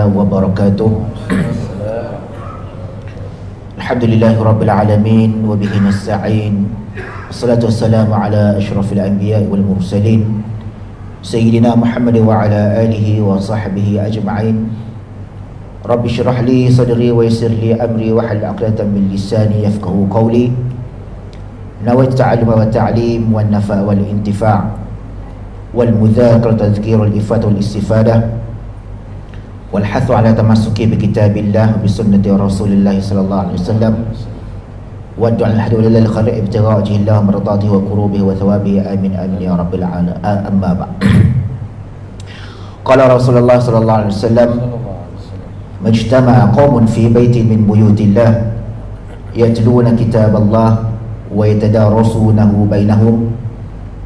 wabarakatuh. Alhamdulillahirabbil alamin wa bihi nasta'in. Wassalatu wassalamu ala asyrafil anbiya'i wal mursalin sayyidina Muhammad wa ala alihi wa sahbihi ajma'in. Rabbi shrah li sadri wa yassir li amri wa hlul 'uqdatam min lisani yafqahu qawli. Nawaitu ta'alluma wa ta'lim wan nafa' wal intifa' wal mudhakara tadhkir wal ifad wal istifadah wal hathu ala tamassuki bi kitabillah bi sunnati rasulillah sallallahu alaihi wasallam wa du'a al hadu lil khair ibtigha wajhillah maradatihi wa qurubihi wa thawabihi amin amin ya rabbil alamin. Amma ba'd. Qala Rasulullah sallallahu alaihi wasallam majtama'a qaumun fi baitin min buyutillah yatluna kitaballah wa yatadarasunahu bainahum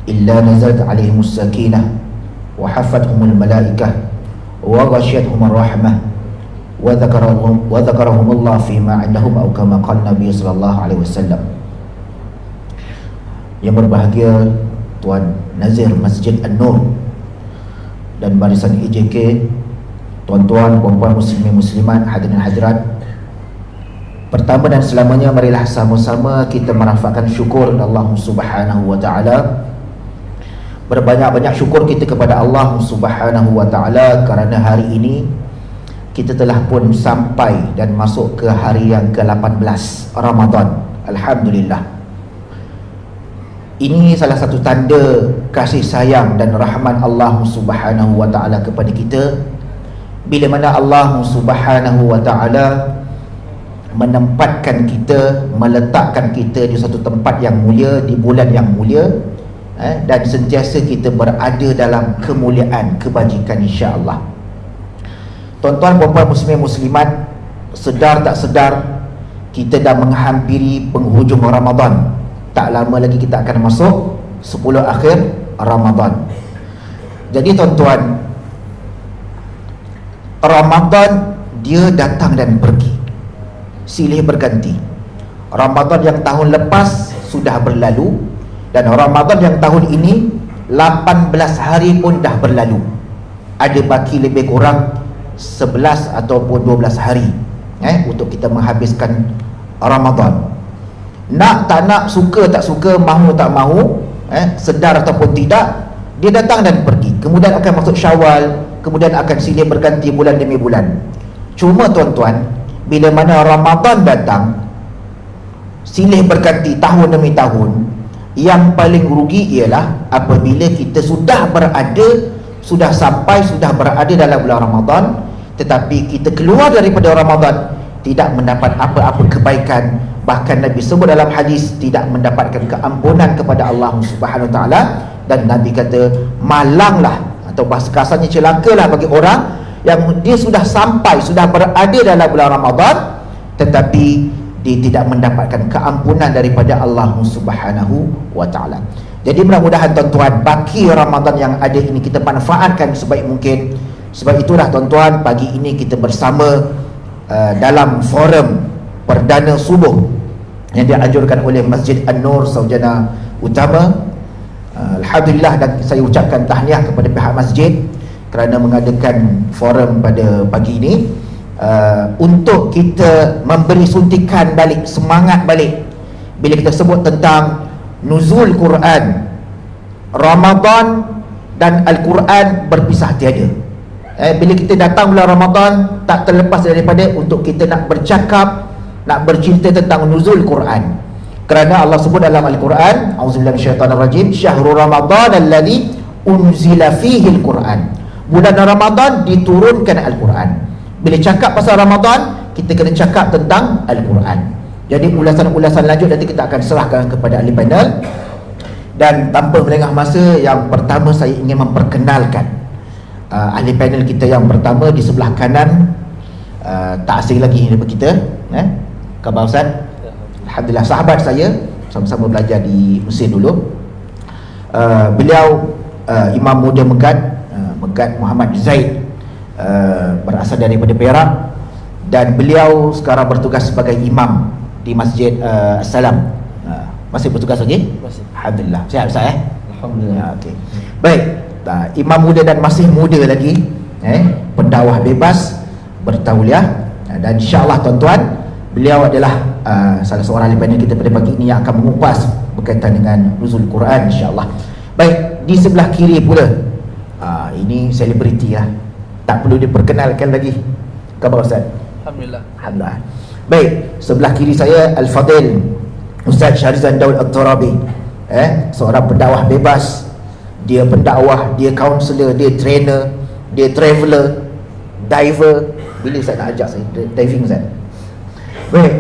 illa nazalat alaihimus sakinah wa hafathumul malaikah wa ghashiyatuhumur rahmah wa dzakarahumullah fima 'indahum atau kama qala Nabi sallallahu alaihi wasallam. Yang berbahagia Tuan Nazir Masjid An-Nur dan barisan IJK, tuan-tuan, puan-puan muslimin muslimat, hadirin hadirat. Pertama dan selamanya marilah sama-sama kita merafakkan syukur Allah Subhanahu wa taala. Berbanyak-banyak syukur kita kepada Allah Subhanahu wa ta'ala kerana hari ini kita telah pun sampai dan masuk ke hari yang ke-18 Ramadan. Alhamdulillah. Ini salah satu tanda kasih sayang dan rahmat Allah Subhanahu wa ta'ala kepada kita, bila mana Allah Subhanahu wa ta'ala menempatkan kita, meletakkan kita di satu tempat yang mulia, di bulan yang mulia, dan sentiasa kita berada dalam kemuliaan, kebajikan, insya-Allah. Tuan-tuan, puan-puan muslimin muslimat, sedar tak sedar kita dah menghampiri penghujung Ramadan. Tak lama lagi kita akan masuk 10 akhir Ramadan. Jadi tuan-tuan, Ramadan dia datang dan pergi, silih berganti. Ramadan yang tahun lepas sudah berlalu, dan Ramadan yang tahun ini 18 hari pun dah berlalu. Ada baki lebih kurang 11 ataupun 12 hari untuk kita menghabiskan Ramadan. Nak tak nak, suka tak suka, mahu tak mahu, sedar ataupun tidak, dia datang dan pergi. Kemudian akan masuk Syawal, kemudian akan silih berganti bulan demi bulan. Cuma tuan-tuan, bila mana Ramadan datang, silih berganti tahun demi tahun, yang paling rugi ialah apabila kita sudah sampai berada dalam bulan Ramadan, tetapi kita keluar daripada Ramadan tidak mendapat apa-apa kebaikan. Bahkan Nabi sebut dalam hadis tidak mendapatkan keampunan kepada Allah Subhanahu Wa Taala. Dan Nabi kata malanglah, atau bahasa kasarnya celakalah bagi orang yang dia sudah berada dalam bulan Ramadan tetapi dia tidak mendapatkan keampunan daripada Allah Subhanahu wa ta'ala. Jadi mudah-mudahan tuan-tuan, baki Ramadan yang ada ini kita manfaatkan sebaik mungkin. Sebab itulah tuan-tuan, pagi ini kita bersama dalam forum perdana subuh yang dianjurkan oleh Masjid An-Nur Saujana Utama. Alhamdulillah, dan saya ucapkan tahniah kepada pihak masjid kerana mengadakan forum pada pagi ini, untuk kita memberi suntikan balik, semangat balik bila kita sebut tentang nuzul Quran. Ramadan dan Al-Quran berpisah tiada. Bila kita datang bulan Ramadan, tak terlepas daripada untuk kita nak bercakap, nak bercinta tentang nuzul Quran. Kerana Allah sebut dalam Al-Quran, auzubillahi minasyaitanirrajim, syahrul ramadan alladzi unzila fihi al-Quran. Bulan Ramadan diturunkan Al-Quran. Bila cakap pasal Ramadan, kita kena cakap tentang Al-Quran. Jadi ulasan-ulasan lanjut nanti kita akan serahkan kepada ahli panel. Dan tanpa melengah masa, yang pertama saya ingin memperkenalkan ahli panel kita yang pertama di sebelah kanan. Tak asing lagi daripada kita, Khabar Ustaz. Alhamdulillah, sahabat saya, sama-sama belajar di Mesir dulu. Beliau Imam Muda Megat Muhammad Zaid, berasal daripada Perak, dan beliau sekarang bertugas sebagai imam di Masjid As-Salam. Masih bertugas lagi? Masih. Alhamdulillah. Sihat Ustaz Alhamdulillah. Okey. Baik, imam muda dan masih muda lagi, pendakwah bebas, bertauliah. Dan insyaAllah tuan-tuan, beliau adalah salah seorang ahli panel kita pada pagi ini yang akan mengupas berkaitan dengan nuzul Quran insyaAllah. Baik, di sebelah kiri pula, ini selebriti lah, tak perlu diperkenalkan lagi. Khabar Ustaz? Alhamdulillah. Alhamdulillah. Baik, sebelah kiri saya Al-Fadil Ustaz Syahrizan Daud Al-Turabi, seorang pendakwah bebas. Dia pendakwah, dia kaunselor, dia trainer, dia traveller, diver. Bila saya nak ajak saya diving Ustaz? Baik,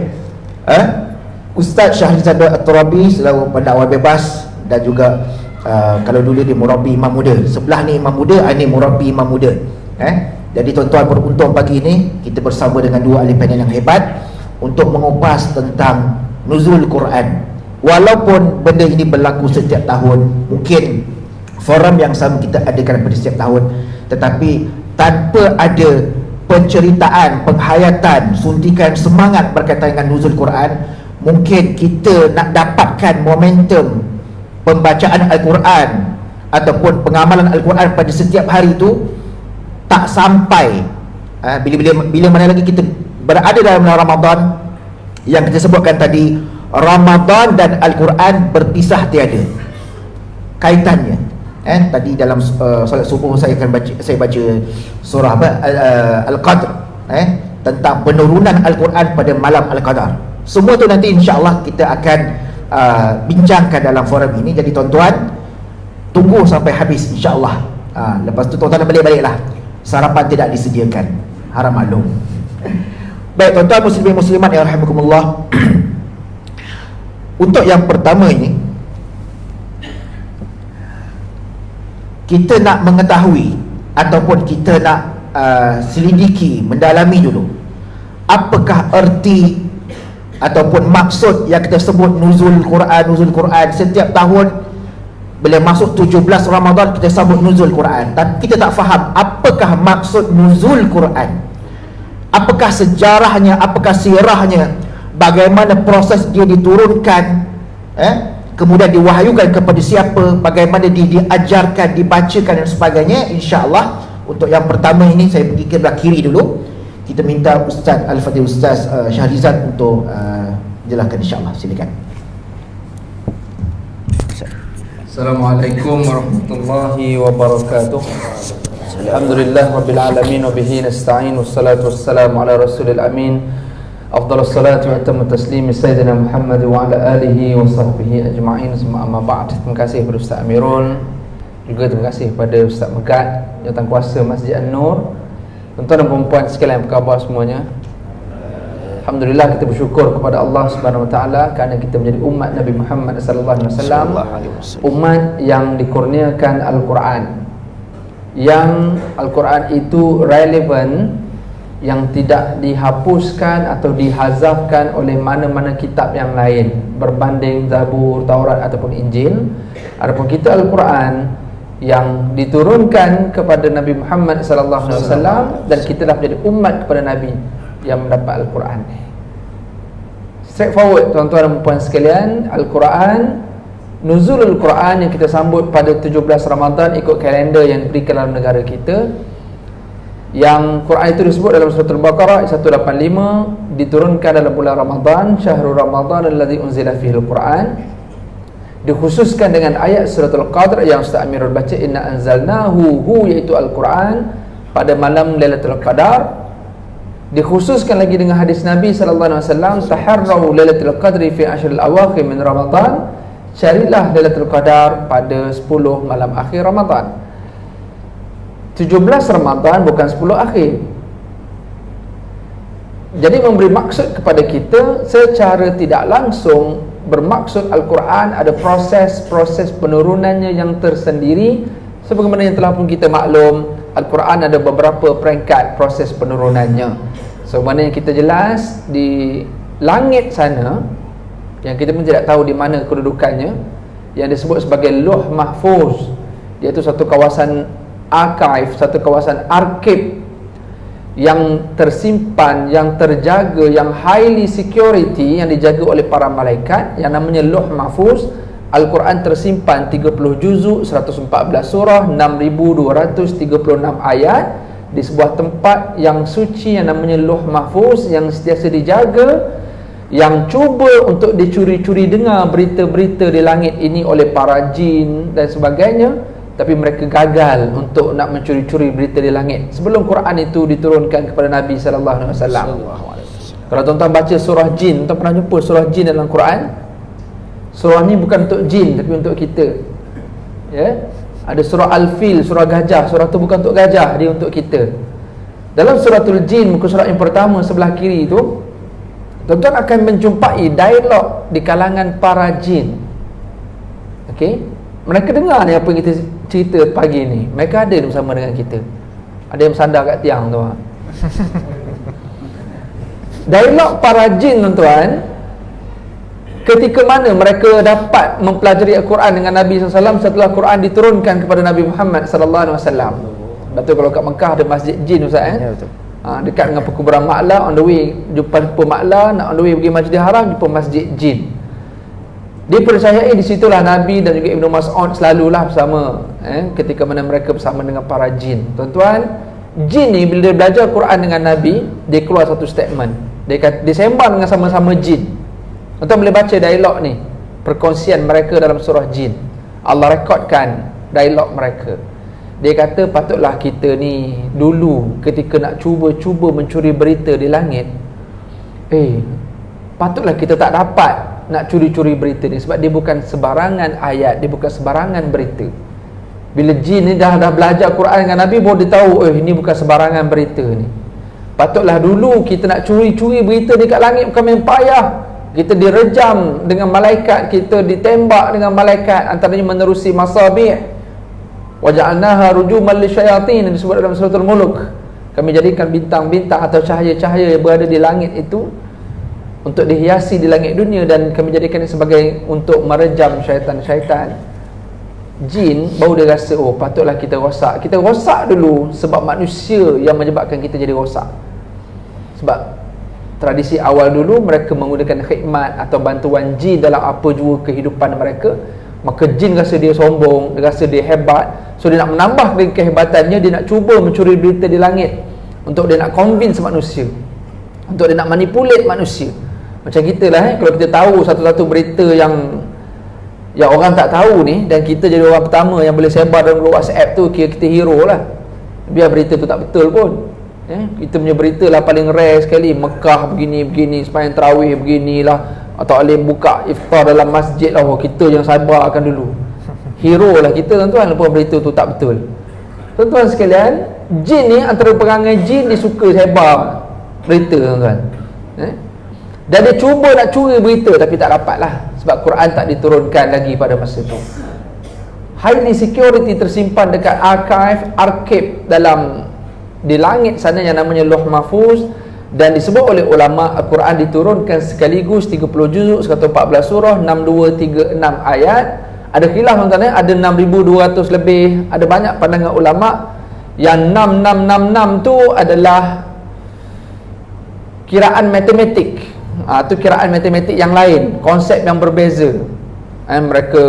Ustaz Syahrizan Daud Al-Turabi selalu pendakwah bebas dan juga kalau dulu dia murabi imam muda. Sebelah ni imam muda, ini murabi imam muda. Jadi tuan-tuan beruntung pagi ini kita bersama dengan dua ahli panel yang hebat untuk mengupas tentang nuzul Quran. Walaupun benda ini berlaku setiap tahun, mungkin forum yang sama kita adakan pada setiap tahun, tetapi tanpa ada penceritaan, penghayatan, suntikan semangat berkaitan dengan nuzul Quran, mungkin kita nak dapatkan momentum pembacaan Al-Quran ataupun pengamalan Al-Quran pada setiap hari itu tak sampai. Bila mana lagi kita berada dalam bulan Ramadan, yang kita sebutkan tadi, Ramadan dan Al-Quran berpisah tiada kaitannya. Tadi dalam solat subuh saya baca surah Al-Qadr, tentang penurunan Al-Quran pada malam Al-Qadar. Semua tu nanti insya-Allah kita akan bincangkan dalam forum ini. Jadi tuan-tuan tunggu sampai habis insya-Allah. Lepas tu tuan-tuan balik-baliklah. Sarapan tidak disediakan, harap maklum. Baik tuan-tuan muslimin muslimat yang rahimakumullah. Untuk yang pertama ini, kita nak mengetahui ataupun kita nak selidiki, mendalami dulu apakah erti ataupun maksud yang kita sebut nuzul Quran. Setiap tahun bila masuk 17 Ramadan kita sambut nuzul Quran, tapi kita tak faham apakah maksud nuzul Quran, apakah sejarahnya, apakah sirahnya, bagaimana proses dia diturunkan, kemudian diwahyukan kepada siapa, bagaimana dia diajarkan, dibacakan dan sebagainya. InsyaAllah untuk yang pertama ini saya pergi ke belah kiri dulu. Kita minta Ustaz Al-Fadil, Ustaz Syahrizan untuk jelaskan insyaAllah. Silakan. Assalamualaikum warahmatullahi wabarakatuh. Alhamdulillah rabbil alamin wa bihi nasta'in, wassalatu wassalamu ala rasulil amin, afdhalus salatu wa atammu taslimi sayyidina Muhammad wa ala alihi wa sahbihi ajma'in. Summa amma ba'd. Terima kasih kepada Ustaz Amirul, juga terima kasih kepada Ustaz Megat, Jawatankuasa Masjid An-Nur. Tuan-tuan dan puan-puan sekalian, apa khabar semuanya? Alhamdulillah, kita bersyukur kepada Allah Subhanahu Wa Taala kerana kita menjadi umat Nabi Muhammad sallallahu alaihi wasallam, umat yang dikurniakan Al-Quran, yang Al-Quran itu relevan, yang tidak dihapuskan atau dihazafkan oleh mana-mana kitab yang lain berbanding Zabur, Taurat ataupun Injil. Adapun kita Al-Quran yang diturunkan kepada Nabi Muhammad sallallahu alaihi wasallam, dan kita dah menjadi umat kepada Nabi yang mendapat Al-Quran. Straightforward tuan-tuan dan puan sekalian, Al-Quran, nuzul Al-Quran yang kita sambut pada 17 Ramadan ikut kalender yang diberikan dalam negara kita, yang Quran itu disebut dalam surah Al-Baqarah 185, diturunkan dalam bulan Ramadan, syahrul Ramadan alladzi unzila fihi Al-Quran, dikhususkan dengan ayat surah Al-Qadr yang Ustaz Amirul baca, inna anzalnahu, iaitu Al-Quran, pada malam Lailatul Qadar. Dikhususkan lagi dengan hadis Nabi sallallahu alaihi wasallam, taharrau Lailatul Qadri fi ashril awakhir min Ramadan, carilah Lailatul Qadar pada 10 malam akhir Ramadan. 17 Ramadan bukan 10 akhir. Jadi memberi maksud kepada kita secara tidak langsung, bermaksud Al-Quran ada proses penurunannya yang tersendiri. Sebagaimana yang telah pun kita maklum, Al-Quran ada beberapa peringkat proses penurunannya. Sebagaimana yang kita jelas di langit sana, yang kita pun tidak tahu di mana kedudukannya, yang disebut sebagai Lauh Mahfuz, iaitu satu kawasan archive, satu kawasan arkib yang tersimpan, yang terjaga, yang highly security, yang dijaga oleh para malaikat, yang namanya Lauh Mahfuz. Al-Quran tersimpan 30 juzuk, 114 surah, 6,236 ayat di sebuah tempat yang suci yang namanya Lauh Mahfuz, yang sentiasa dijaga, yang cuba untuk dicuri-curi dengar berita-berita di langit ini oleh para jin dan sebagainya, tapi mereka gagal untuk nak mencuri-curi berita di langit sebelum Quran itu diturunkan kepada Nabi sallallahu alaihi wasallam. Kalau tuan-tuan baca surah jin, tuan pernah jumpa surah jin dalam Quran? Surah ni bukan untuk jin tapi untuk kita. Ya. Ada surah Al-Fil, surah gajah. Surah tu bukan untuk gajah, dia untuk kita. Dalam suratul jin, muka surat yang pertama sebelah kiri tu, tuan-tuan akan menjumpai dialog di kalangan para jin. Okey? Mereka dengar ni apa yang kita cerita pagi ni. Mereka ada bersama dengan kita. Ada yang bersandar kat tiang tu. Dialog para jin, tuan-tuan, ketika mana mereka dapat mempelajari Al-Quran dengan Nabi SAW setelah Quran diturunkan kepada Nabi Muhammad SAW. Betul, kalau kat Mekah ada masjid jin, Ustaz, Ya, betul. dekat dengan perkuburan Ma'la, on the way jumpa Ma'la, nak on the way pergi Masjidil Haram, jumpa masjid jin. Dipercayai di situlah Nabi dan juga Ibnu Mas'ud selalulah bersama, ketika mana mereka bersama dengan para jin. Tuan-tuan, jin ni bila dia belajar Quran dengan Nabi, dia keluar satu statement. Dia sembang dengan sama-sama jin. Tuan-tuan boleh baca dialog ni, perkongsian mereka dalam surah jin. Allah rekodkan dialog mereka. Dia kata, patutlah kita ni dulu ketika nak cuba mencuri berita di langit, patutlah kita tak dapat nak curi-curi berita ni, sebab dia bukan sebarangan ayat, dia bukan sebarangan berita. Bila jin ni dah belajar Quran dengan Nabi, baru dia tahu, ini bukan sebarangan berita ni. Patutlah dulu kita nak curi-curi berita dekat langit bukan main payah. Kita direjam dengan malaikat, kita ditembak dengan malaikat, antaranya menerusi masabih. Waja'alnaha rujuman lisyayatin, disebut dalam suratul Mulk. Kami jadikan bintang-bintang atau cahaya-cahaya yang berada di langit itu untuk dihiasi di langit dunia, dan kami jadikan sebagai untuk merejam syaitan-syaitan. Jin baru dia rasa, patutlah kita rosak. Kita rosak dulu sebab manusia yang menyebabkan kita jadi rosak. Sebab tradisi awal dulu mereka menggunakan khidmat atau bantuan jin dalam apa jua kehidupan mereka. Maka jin rasa dia sombong, dia rasa dia hebat, so dia nak menambah kehebatannya, dia nak cuba mencuri berita di langit untuk dia nak convince manusia, untuk dia nak manipulate manusia. Macam kita lah, kalau kita tahu satu-satu berita yang orang tak tahu ni, dan kita jadi orang pertama yang boleh sebar dalam grup WhatsApp tu, kira kita hero lah. Biar berita tu tak betul pun, kita punya berita lah paling rare sekali, Mekah begini-begini, sembahyang tarawih beginilah, atau alim buka iftar dalam masjid lah, kita yang sabarkan dulu. Hero lah kita, tuan-tuan, lepas berita tu tak betul. Tuan-tuan sekalian, jin ni, antara perangai jin, dia suka sebar berita, tuan-tuan. Dan dia cuba nak curi berita tapi tak dapat lah, sebab Quran tak diturunkan lagi pada masa tu. Highly security tersimpan dekat archive dalam di langit sana yang namanya Lauh Mahfuz. Dan disebut oleh ulama, Al-Quran diturunkan sekaligus 30 juzuk, 114 surah, 6236 ayat. Ada khilaf, tuan-tuan, ada 6200 lebih. Ada banyak pandangan ulama yang 6666 tu adalah kiraan matematik. Itu kiraan matematik yang lain, konsep yang berbeza. Mereka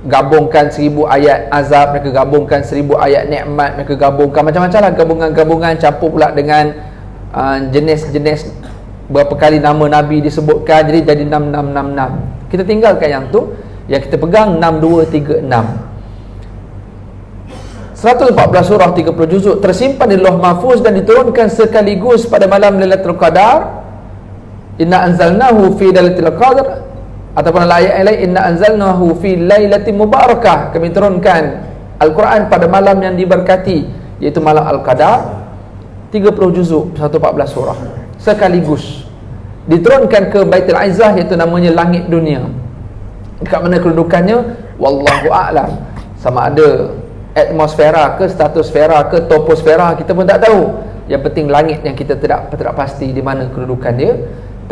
gabungkan 1000 ayat azab, mereka gabungkan 1000 ayat nikmat, mereka gabungkan macam-macam lah, gabungan-gabungan, campur pula dengan jenis-jenis berapa kali nama Nabi disebutkan, jadi 6666. Kita tinggalkan yang tu, yang kita pegang 6236. 114 surah, 30 juzuk tersimpan di Lauh Mahfuz dan diturunkan sekaligus pada malam Lailatul Qadar. Inna anzalnahu fi lailatul qadar, ataupun ayat yang lain, inna anzalnahu fi lailatin mubarakah, kami turunkan Al-Quran pada malam yang diberkati, iaitu malam Al-Qadar. 30 juzuk, 114 surah sekaligus diturunkan ke Baitul Izzah, iaitu namanya langit dunia. Dekat mana kedudukannya, wallahu a'lam. Sama ada atmosfera ke, stratosfera ke, toposfera, kita pun tak tahu. Yang penting langit yang kita tidak pasti di mana kedudukan dia,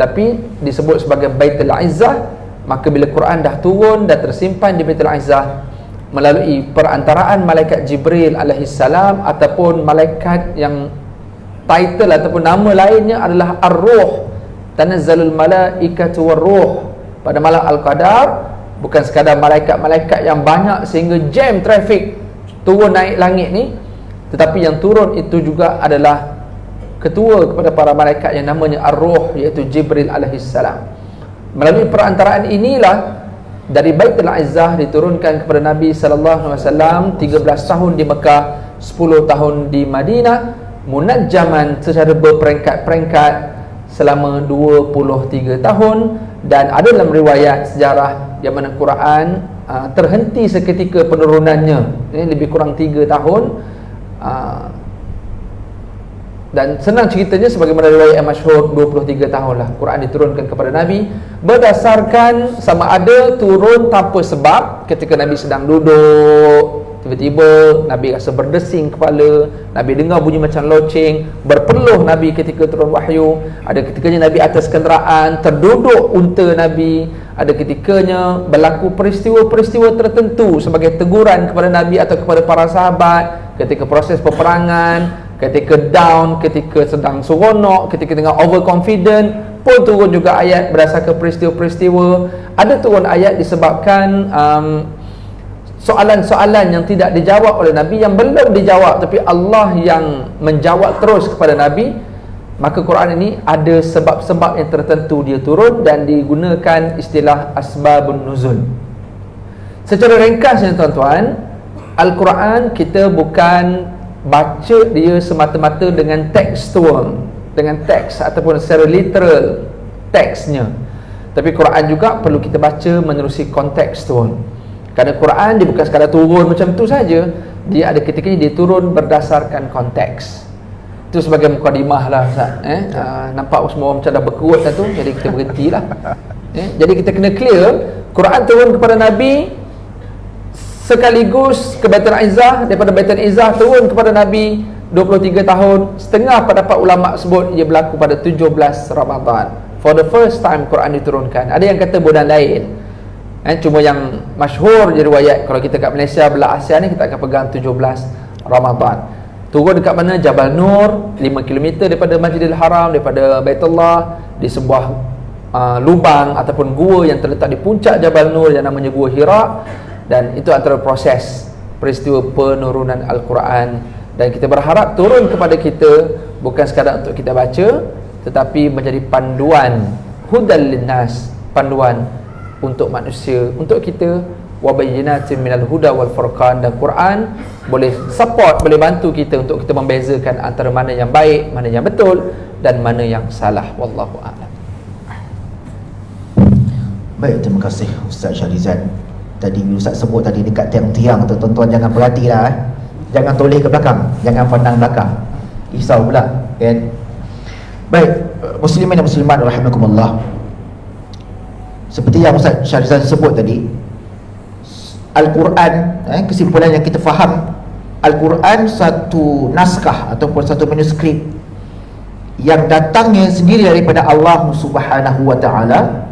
tapi disebut sebagai Baitul Izzah. Maka bila Quran dah turun dan tersimpan di Baitul Izzah melalui perantaraan malaikat Jibril alaihissalam, ataupun malaikat yang title ataupun nama lainnya adalah Ar-Ruh, tanazzalul malaikatu war-ruh, pada malam Al-Qadar. Bukan sekadar malaikat-malaikat yang banyak sehingga jam traffic turun naik langit ni, tetapi yang turun itu juga adalah ketua kepada para malaikat yang namanya Ar-Ruh, iaitu Jibril alaihissalam. Melalui perantaraan inilah dari Baitul Izzah diturunkan kepada Nabi sallallahu alaihi wasallam 13 tahun di Mekah, 10 tahun di Madinah, munajjaman secara berperingkat-peringkat selama 23 tahun. Dan ada dalam riwayat sejarah yang mana Quran terhenti seketika penurunannya, ini lebih kurang 3 tahun. Dan senang ceritanya sebagaimana riwayat yang masyhur, 23 tahun lah Quran diturunkan kepada Nabi, berdasarkan sama ada turun tanpa sebab. Ketika Nabi sedang duduk, tiba-tiba Nabi rasa berdesing kepala, Nabi dengar bunyi macam loceng, berpeluh Nabi ketika turun wahyu. Ada ketikanya Nabi atas kenderaan, terduduk unta Nabi. Ada ketikanya berlaku peristiwa-peristiwa tertentu sebagai teguran kepada Nabi atau kepada para sahabat ketika proses peperangan, ketika down, ketika sedang seronok, ketika tengah overconfident pun turun juga ayat berdasarkan peristiwa-peristiwa. Ada turun ayat disebabkan soalan-soalan yang tidak dijawab oleh Nabi, yang belum dijawab tapi Allah yang menjawab terus kepada Nabi. Maka Quran ini ada sebab-sebab yang tertentu dia turun dan digunakan istilah asbabun nuzul. Secara ringkasnya tuan-tuan, Al-Quran kita bukan baca dia semata-mata dengan tekstual, dengan teks ataupun secara literal teksnya, tapi Quran juga perlu kita baca menerusi kontekstual. Kerana Quran dia bukan sekadar turun macam tu saja, dia ada ketikanya dia turun berdasarkan konteks. Itu sebagai mukadimah lah Ustaz. Nampak semua orang macam dah berkerut dah tu, jadi kita berhentilah. Jadi kita kena clear, Quran turun kepada Nabi sekaligus ke Baitul Izzah, daripada Baitul Izzah turun kepada Nabi 23 tahun. Setengah pendapat ulama sebut ia berlaku pada 17 Ramadan. For the first time Quran diturunkan. Ada yang kata bulan lain. Cuma yang masyhur je riwayat, kalau kita kat Malaysia belah Asia ni, kita akan pegang 17 Ramadan. Turun dekat mana? Jabal Nur, 5 km daripada Masjidil Haram, daripada Baitullah, di sebuah lubang ataupun gua yang terletak di puncak Jabal Nur yang namanya Gua Hira. Dan itu antara proses peristiwa penurunan Al-Quran. Dan kita berharap turun kepada kita bukan sekadar untuk kita baca, tetapi menjadi panduan, hudal linnas, panduan untuk manusia, untuk kita, wa bayyinatin minal huda wal furqan. Dan Quran boleh support, boleh bantu kita untuk kita membezakan antara mana yang baik, mana yang betul dan mana yang salah. Wallahu a'lam. Baik, terima kasih Ustaz Syarizan. Tadi Ustaz sebut tadi dekat tiang-tiang tu, tuan-tuan jangan perhatilah jangan toleh ke belakang, jangan pandang belakang, risau pula kan. Baik, muslimin dan muslimat rahimakumullah, seperti yang Ustaz Syarizan sebut tadi, Al-Quran, kesimpulan yang kita faham, Al-Quran satu naskah ataupun satu manuskrip yang datangnya sendiri daripada Allah Subhanahu wa ta'ala,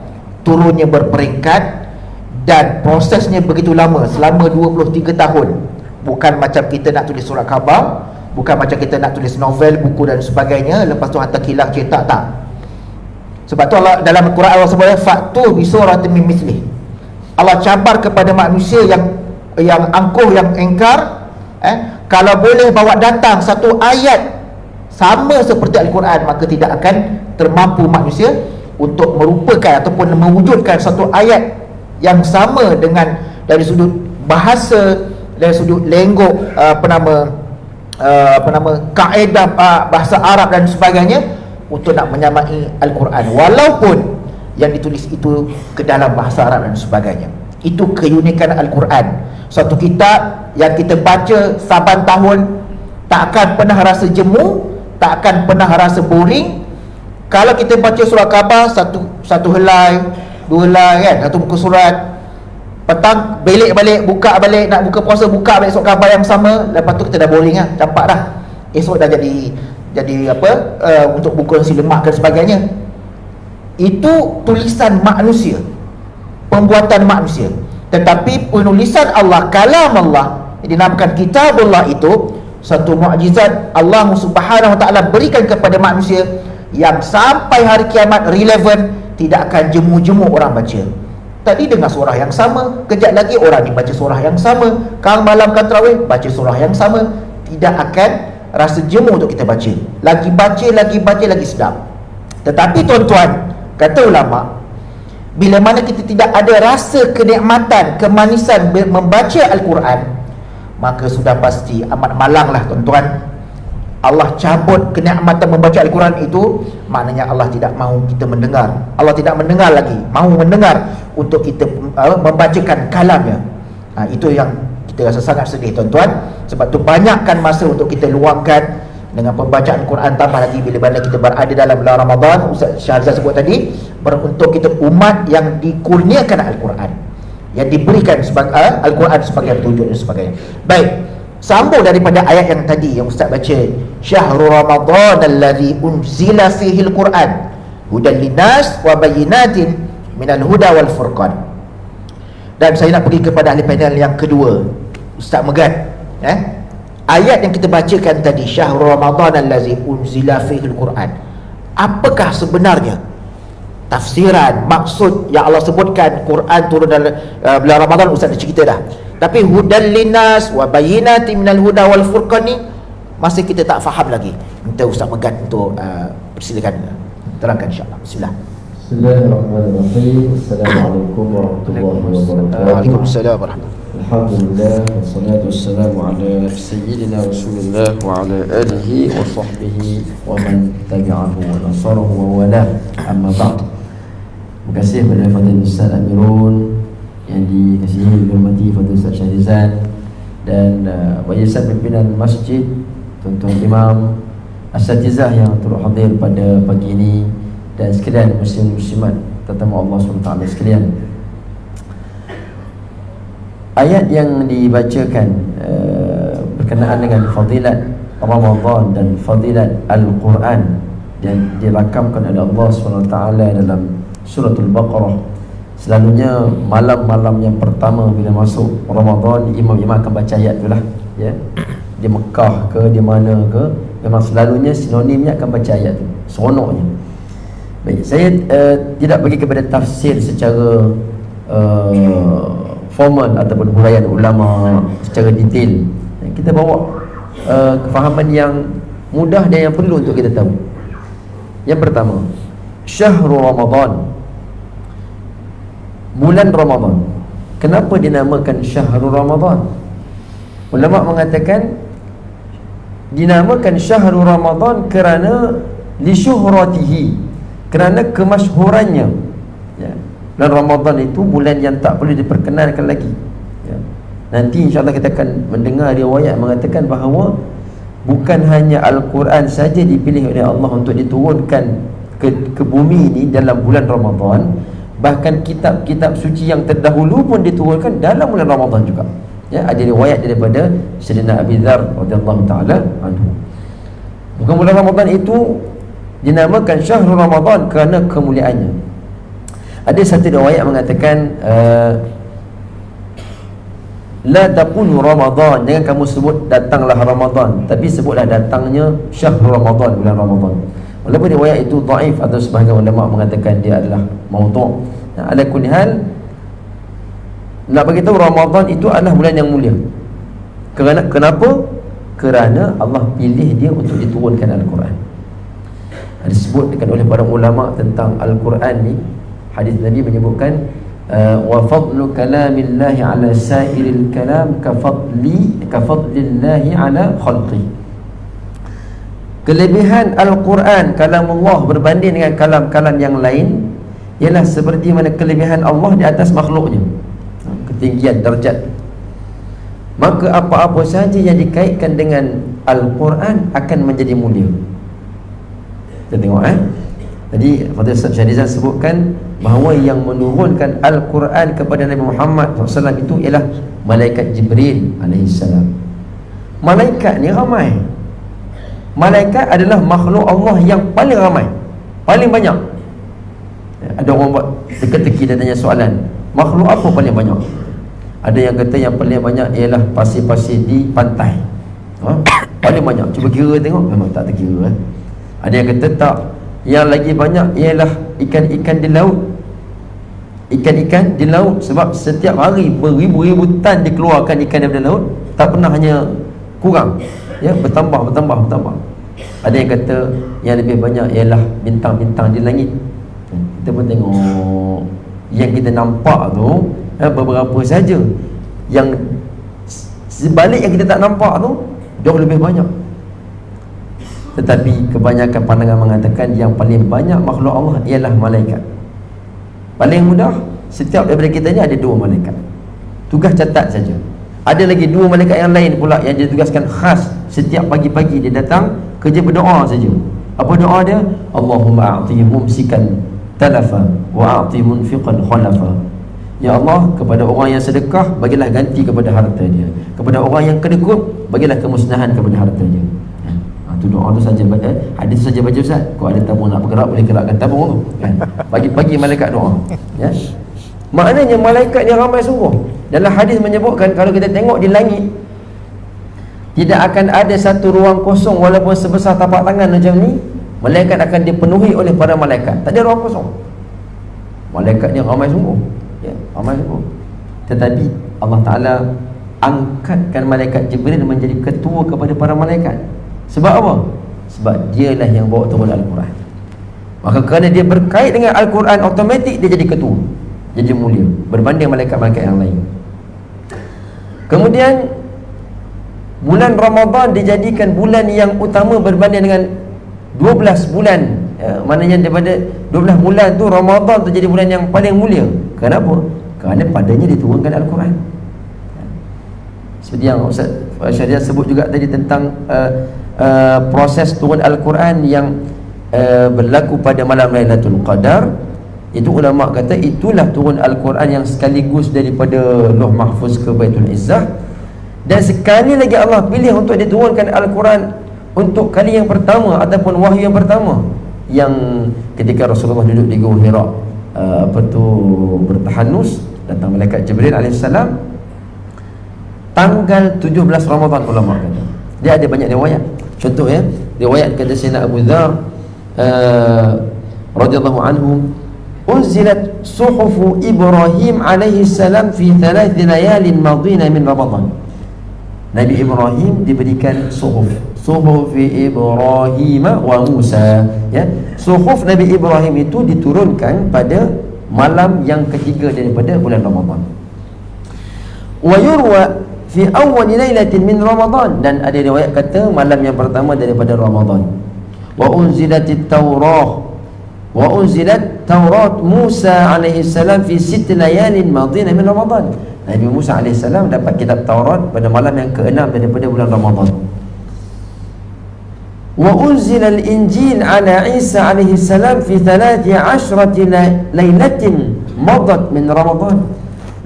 turunnya berperingkat dan prosesnya begitu lama, selama 23 tahun. Bukan macam kita nak tulis surat khabar, bukan macam kita nak tulis novel, buku dan sebagainya, lepas tu hantar kilang cetak, tak. Sebab tu Allah dalam Al-Quran Allah sebut fa'tu bi suratin min mithlih. Allah cabar kepada manusia yang angkuh, yang engkar, kalau boleh bawa datang satu ayat sama seperti Al-Quran, maka tidak akan termampu manusia untuk merupakan ataupun mewujudkan satu ayat yang sama dengan dari sudut bahasa, dari sudut lenggok, kaedah bahasa Arab dan sebagainya, untuk nak menyamai Al-Quran, walaupun yang ditulis itu ke dalam bahasa Arab dan sebagainya. Itu keunikan Al-Quran, satu kitab yang kita baca saban tahun, tak akan pernah rasa jemu, tak akan pernah rasa boring. Kalau kita baca surah khabar satu helai, dua helai kan, satu muka surat, petang belik balik, buka balik, nak buka puasa buka balik surah khabar yang sama, lepas tu kita dah boring lah, campak dah. Esok dah jadi apa, untuk buku nasi lemak dan sebagainya. Itu tulisan manusia, pembuatan manusia. Tetapi penulisan Allah, kalam Allah, yang dinamakan kitabullah, itu satu mukjizat Allah Subhanahu wa ta'ala berikan kepada manusia, yang sampai hari kiamat relevan, tidak akan jemu-jemu orang baca. Tadi dengar surah yang sama, kejap lagi orang ni baca surah yang sama, malam kan tarawih baca surah yang sama. tidak akan rasa jemu untuk kita baca. Lagi baca, lagi sedap. Tetapi tuan-tuan, kata ulama, bila mana kita tidak ada rasa kenikmatan, kemanisan membaca Al-Quran, maka sudah pasti amat malanglah tuan-tuan. Allah cabut kenikmatan membaca Al-Quran itu, maknanya Allah tidak mahu kita mendengar. Allah tidak mendengar lagi, mahu mendengar untuk kita membacakan kalamnya. Itu yang kita rasa sangat sedih tuan-tuan. Sebab tu banyakkan masa untuk kita luangkan dengan pembacaan Quran, tambah lagi bila mana kita berada dalam bulan Ramadan. Ustaz Syahrizal sebut tadi, untuk kita umat yang dikurniakan Al-Quran, yang diberikan sebagai Al-Quran sebagai petunjuk dan sebagainya. Baik, sambung daripada ayat yang tadi yang Ustaz baca, Syahrul Ramadan alladhi unzila fihi Al-Quran hudan linnas wa bayyinatin minal huda wal furqan. Dan saya nak pergi kepada ahli panel yang kedua, Ustaz Megat. Ayat yang kita bacakan tadi, Syahrul Ramadan allazi unzila fihi Al-Quran, apakah sebenarnya tafsiran, maksud yang Allah sebutkan Quran turun dalam bulan Ramadan? Ustaz dah cerita dah. Tapi hudan linnas wa bayyinatin minal huda wal furqan ni masih kita tak faham lagi. Minta Ustaz Megat untuk persilakan terangkan insya-Allah. Bismillah. Bismillahirrahmanirrahim. Assalamualaikum warahmatullahi wabarakatuh. Waalaikumsalam warahmatullahi. Alhamdulillah, wassalatu wassalamu ala sayyidina Rasulullah wa ala alihi wa sahbihi wa man tabi'ahu wa nasarahu wa wala. Amma ba'd. Terima kasih kepada Fadil Ustaz Amirul yang dikasihi dihormati Fadil Ustaz Syahrizal dan Yayasan Pimpinan Masjid, tuan-tuan imam, asatizah yang turut hadir pada pagi ini, dan sekalian muslim-muslimat tetamu Allah SWT sekalian. Ayat yang dibacakan berkenaan dengan fadilat Ramadan dan fadilat Al-Quran dan dirakamkan oleh Allah SWT dalam Suratul Baqarah. Selalunya malam-malam yang pertama bila masuk Ramadan, imam-imam akan baca ayat itulah, ya. Di Mekah ke di mana ke, memang selalunya sinonimnya akan baca ayat tu, seronoknya. Baik, saya tidak pergi kepada tafsir secara formal ataupun huraian ulama secara detail. Kita bawa kefahaman yang mudah dan yang perlu untuk kita tahu. Yang pertama, Syahrul Ramadan, bulan Ramadan. Kenapa dinamakan Syahrul Ramadan? Ulama mengatakan dinamakan Syahrul Ramadan kerana lisyuhratihi, kerana kemasyhurannya, ya. Dan Ramadan itu bulan yang tak boleh diperkenalkan lagi, ya. Nanti insyaAllah kita akan mendengar riwayat mengatakan bahawa bukan hanya Al-Quran saja dipilih oleh Allah untuk diturunkan ke bumi ini dalam bulan Ramadan, bahkan kitab-kitab suci yang terdahulu pun diturunkan dalam bulan Ramadan juga, ya. Ada riwayat daripada Sayyidina Abi Dzar radhiyallahu taala anhu. Bukan bulan Ramadan itu dinamakan Syahrul Ramadan kerana kemuliaannya. Ada satu riwayat mengatakan la taqulu Ramadan, jangan kamu sebut datanglah Ramadan, tapi sebutlah datangnya Syahrul Ramadan, bulan Ramadan. Walaupun riwayat itu dhaif atau sebahagian ulama mengatakan dia adalah maudhu'. Ala kulli hal, nak bagi tahu Ramadan itu adalah bulan yang mulia. Kenapa? Kerana Allah pilih dia untuk diturunkan Al-Quran. Disebutkan oleh para ulama tentang Al-Quran ni, hadis Nabi menyebutkan wa fadlu kalamillahi ala sairil kalam ka fadlillahi ala khalqi. Kelebihan Al-Quran, kalamullah, berbanding dengan kalam-kalam yang lain ialah seperti mana kelebihan Allah di atas makhluknya, ketinggian darjat. Maka apa-apa sahaja yang dikaitkan dengan Al-Quran akan menjadi mulia. Kita tengok tadi Fadil Ustaz Syahrizal sebutkan bahawa yang menurunkan Al-Quran kepada Nabi Muhammad SAW itu ialah Malaikat Jibril AS. Malaikat ni ramai. Malaikat adalah makhluk Allah yang paling ramai, paling banyak. Ada orang buat teka-teki dan tanya soalan, makhluk apa paling banyak? Ada yang kata yang paling banyak ialah pasir-pasir di pantai, paling banyak. Cuba kira tengok, memang tak terkira. Ada yang kata tak, yang lagi banyak ialah ikan-ikan di laut. Ikan-ikan di laut, sebab setiap hari beribu-ribu tan dikeluarkan ikan daripada laut, tak pernah hanya kurang. Ya, bertambah. Ada yang kata yang lebih banyak ialah bintang-bintang di langit. Kita pun tengok yang kita nampak tu beberapa saja. Yang sebalik yang kita tak nampak tu jauh lebih banyak. Tetapi kebanyakan pandangan mengatakan yang paling banyak makhluk Allah ialah malaikat. Paling mudah, setiap daripada kita ni ada 2 malaikat. Tugas catat saja. Ada lagi 2 malaikat yang lain pula yang ditugaskan khas. Setiap pagi-pagi dia datang kerja berdoa saja. Apa doa dia? Allahumma a'ti mumsikan talafa wa a'ti munfiqan khalafa. Ya Allah, kepada orang yang sedekah bagilah ganti kepada harta dia. Kepada orang yang kedekut bagilah kemusnahan kepada harta dia. Tu doa tu saja, hadis tu saja baca Ustaz. Kau ada tabung nak bergerak, boleh gerakkan tabung tu kan. Pagi-pagi malaikat doa, ya. Maknanya malaikat ni ramai sungguh. Dalam hadis menyebutkan kalau kita tengok di langit, tidak akan ada satu ruang kosong walaupun sebesar tapak tangan macam ni. Malaikat akan dipenuhi oleh para malaikat. Tak ada ruang kosong. Malaikat ni ramai sungguh, ya, ramai sungguh. Tetapi Allah Ta'ala angkatkan malaikat Jibril menjadi ketua kepada para malaikat. Sebab apa? Sebab dialah yang bawa turun Al-Quran. Maka kerana dia berkait dengan Al-Quran, automatik dia jadi ketua, jadi mulia berbanding malaikat-malaikat yang lain. Kemudian bulan Ramadan dijadikan bulan yang utama berbanding dengan 12 bulan, maknanya daripada 12 bulan tu Ramadan tu jadi bulan yang paling mulia. Kenapa? Kerana padanya diturunkan Al-Quran. Seperti yang Ustaz Syariah sebut juga tadi tentang proses turun Al-Quran yang berlaku pada malam Lailatul Qadar. Itu ulama kata itulah turun Al-Quran yang sekaligus daripada Lauh Mahfuz ke Baitul Izzah. Dan sekali lagi Allah pilih untuk diturunkan Al-Quran untuk kali yang pertama ataupun wahyu yang pertama, yang ketika Rasulullah duduk di Gua Hira, bertahanus, datang malaikat Jibril alaihissalam tanggal 17 Ramadan. Ulama kata dia ada banyak riwayat. Contoh ya, riwayat kata Sayyidina Abu Dzar radhiyallahu anhu, unzilat suhufu Ibrahim alaihi salam fi 3 layalin madina min Ramadan. Nabi Ibrahim diberikan suhuf Ibrahim wa Musa, ya. Suhuf Nabi Ibrahim itu diturunkan pada malam yang ketiga daripada bulan Ramadan. Wa yurwa fi awwal lailatin min Ramadan, dan ada riwayat kata malam yang pertama daripada Ramadan. Wa unzilatit Taurat Musa alaihi salam fi 6 layalin madina min Ramadan. Nabi Musa AS dapat kitab Taurat pada malam yang ke-6 daripada bulan Ramadan. Wa unzila al-Injil ala Isa alaihi salam fi 13 lailatin madat min Ramadan.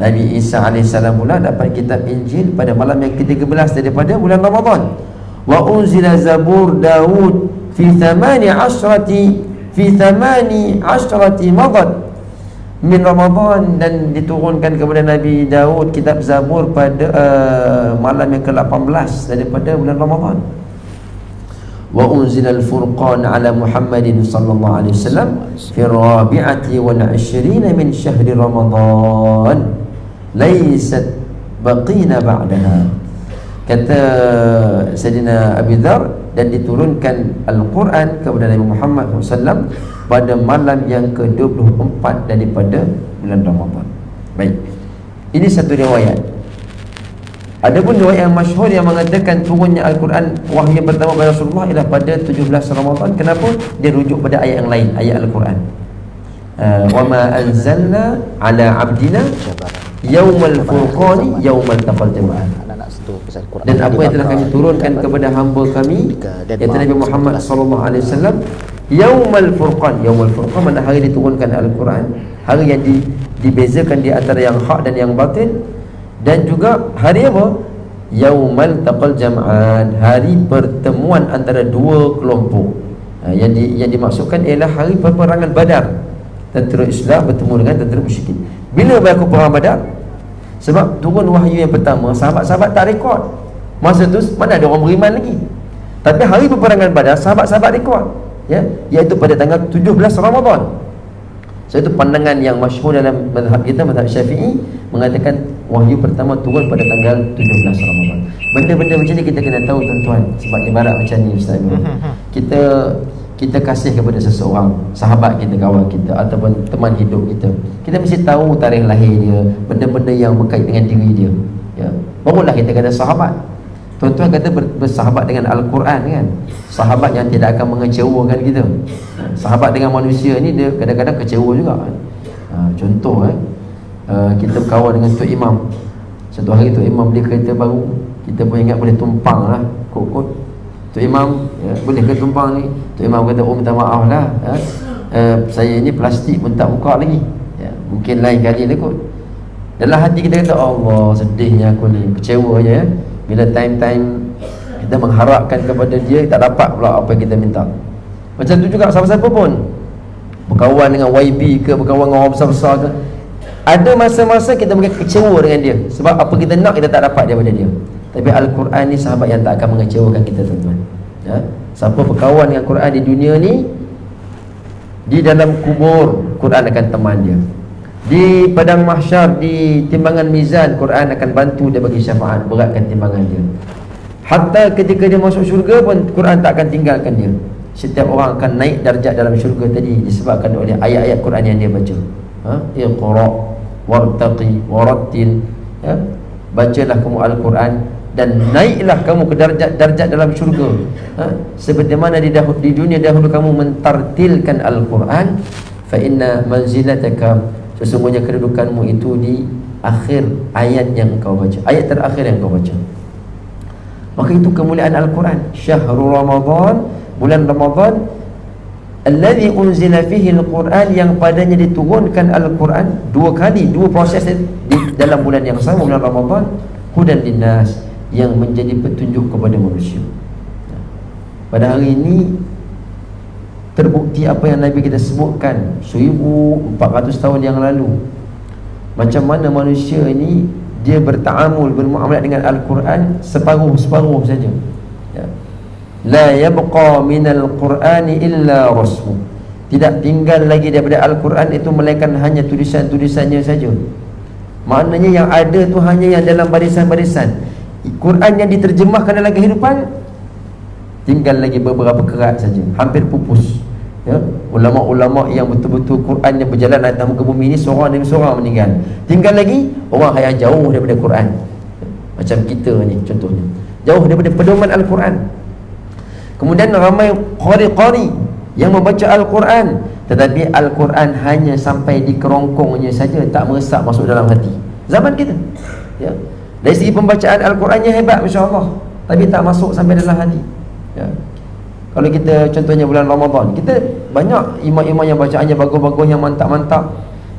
Nabi Isa AS pula dapat kitab Injil pada malam yang ke-13 daripada bulan Ramadan. Wa unzila Zabur Daud fi 18 madat min Ramadan, dan diturunkan kepada Nabi Daud kitab Zabur pada malam yang ke-18 daripada bulan Ramadan. Wa unzila al-Furqan ala Muhammadin sallallahu alaihi wasallam fi rabi'ati wal 20 min syahri Ramadan laysat baqina ba'daha. Kata Sayyidina Abu Dzar, dan diturunkan Al-Quran kepada Nabi Muhammad SAW pada malam yang ke-24 daripada bulan Ramadan. Baik, ini satu riwayat. Adapun riwayat yang masyhur yang mengatakan turunnya Al-Quran wahyu yang pertama pada Rasulullah ialah pada 17 Ramadan. Kenapa? Dia rujuk pada ayat yang lain, ayat Al-Quran. Wa ma anzalna ala abdina yaumal furqani yaumal taqal jama'an. Dan apa yang telah kami turunkan kepada hamba kami, iaitu Nabi Muhammad SAW, yaumal furqan. Yaumal furqan mana hari diturunkan Al-Quran, hari yang dibezakan di antara yang hak dan yang batil. Dan juga hari apa? Yaumal taqal jam'an, hari pertemuan antara dua kelompok. Yang dimaksudkan ialah hari peperangan Badar. Tentera Islam bertemu dengan tentera musyrikin. Bila berlaku perang Badar? Sebab turun wahyu yang pertama, sahabat-sahabat tak rekod. Masa tu mana ada orang beriman lagi. Tapi hari peperangan Badar, sahabat-sahabat rekod, ya, iaitu pada tanggal 17 Ramadan. So itu pandangan yang masyhur dalam mazhab kita, mazhab Syafi'i, mengatakan wahyu pertama turun pada tanggal 17 Ramadan. Benda-benda macam ni kita kena tahu tuan-tuan. Sebab ibarat macam ni Ustaz Nur, kita kasih kepada seseorang, sahabat kita, kawan kita, ataupun teman hidup kita, kita mesti tahu tarikh lahir dia, benda-benda yang berkait dengan diri dia, ya. Barulah kita kata sahabat. Tuan-tuan kata bersahabat dengan Al-Quran kan, sahabat yang tidak akan mengecewakan kita. Sahabat dengan manusia ni dia kadang-kadang kecewa juga. Contoh kita berkawan dengan Tok Imam. Satu hari Tok Imam beli kereta baru, kita pun ingat boleh tumpang lah, kot-kot. Tok Imam, ya, boleh ke tumpang ni? Tok Imam kata, oh minta maaf lah, saya ni plastik pun tak buka lagi, ya, mungkin lain kali lah kot. Dalam hati kita kata, Allah sedihnya aku ni, kecewa je ya. Bila time-time kita mengharapkan kepada dia, tak dapat pula apa yang kita minta. Macam tu juga siapa-siapa pun, berkawan dengan YB ke, berkawan dengan orang besar-besar ke, ada masa-masa kita mungkin kecewa dengan dia, sebab apa kita nak kita tak dapat daripada dia. Tapi Al-Quran ni sahabat yang tak akan mengecewakan kita tuan-tuan, ya. Siapa berkawan dengan Quran di dunia ni, di dalam kubur Quran akan teman dia. Di padang mahsyar, di timbangan mizan, Quran akan bantu dia bagi syafaat, beratkan timbangan dia. Hatta ketika dia masuk syurga pun Quran tak akan tinggalkan dia. Setiap orang akan naik darjat dalam syurga tadi disebabkan oleh ayat-ayat Quran yang dia baca. Iqra wartaqi warattil, ya. Bacalah kamu Al-Quran dan naiklah kamu ke darjat-darjat dalam syurga, seperti mana di dunia dahulu kamu mentartilkan Al-Quran. Fa inna manzilataka, sesungguhnya kedudukanmu itu di akhir ayat yang kau baca, ayat terakhir yang kau baca. Maka itu kemuliaan Al-Quran. Syahrul Ramadan, bulan Ramadan, alladhi unzila fihi Al-Quran, yang padanya diturunkan Al-Quran. Dua kali, dua proses di dalam bulan yang sama, bulan Ramadan. Hudan linnas, yang menjadi petunjuk kepada manusia. Pada hari ini terbukti apa yang Nabi kita sebutkan 1400 tahun yang lalu, macam mana manusia ini dia bertaamul, bermuamalat dengan Al-Quran separuh-separuh saja, ya. La yabqa minal Qur'ani illa rasmu, tidak tinggal lagi daripada Al-Quran itu melainkan hanya tulisan-tulisannya saja. Maknanya yang ada tu hanya yang dalam barisan-barisan. Quran yang diterjemahkan dalam kehidupan tinggal lagi beberapa kerat saja, hampir pupus, ya. Ulama-ulama yang betul-betul Quran yang berjalan atas muka bumi ini seorang demi seorang meninggal. Tinggal lagi orang yang jauh daripada Quran, macam kita ni contohnya, jauh daripada pedoman Al-Quran. Kemudian ramai qari-qari yang membaca Al-Quran, tetapi Al-Quran hanya sampai di kerongkongnya saja, tak meresap masuk dalam hati. Zaman kita, ya. Dari segi pembacaan Al-Qurannya hebat, masya-Allah, tapi tak masuk sampai dalam hati, ya. Kalau kita contohnya bulan Ramadan, kita banyak imam-imam yang bacaannya bagus-bagus, yang mantap-mantap,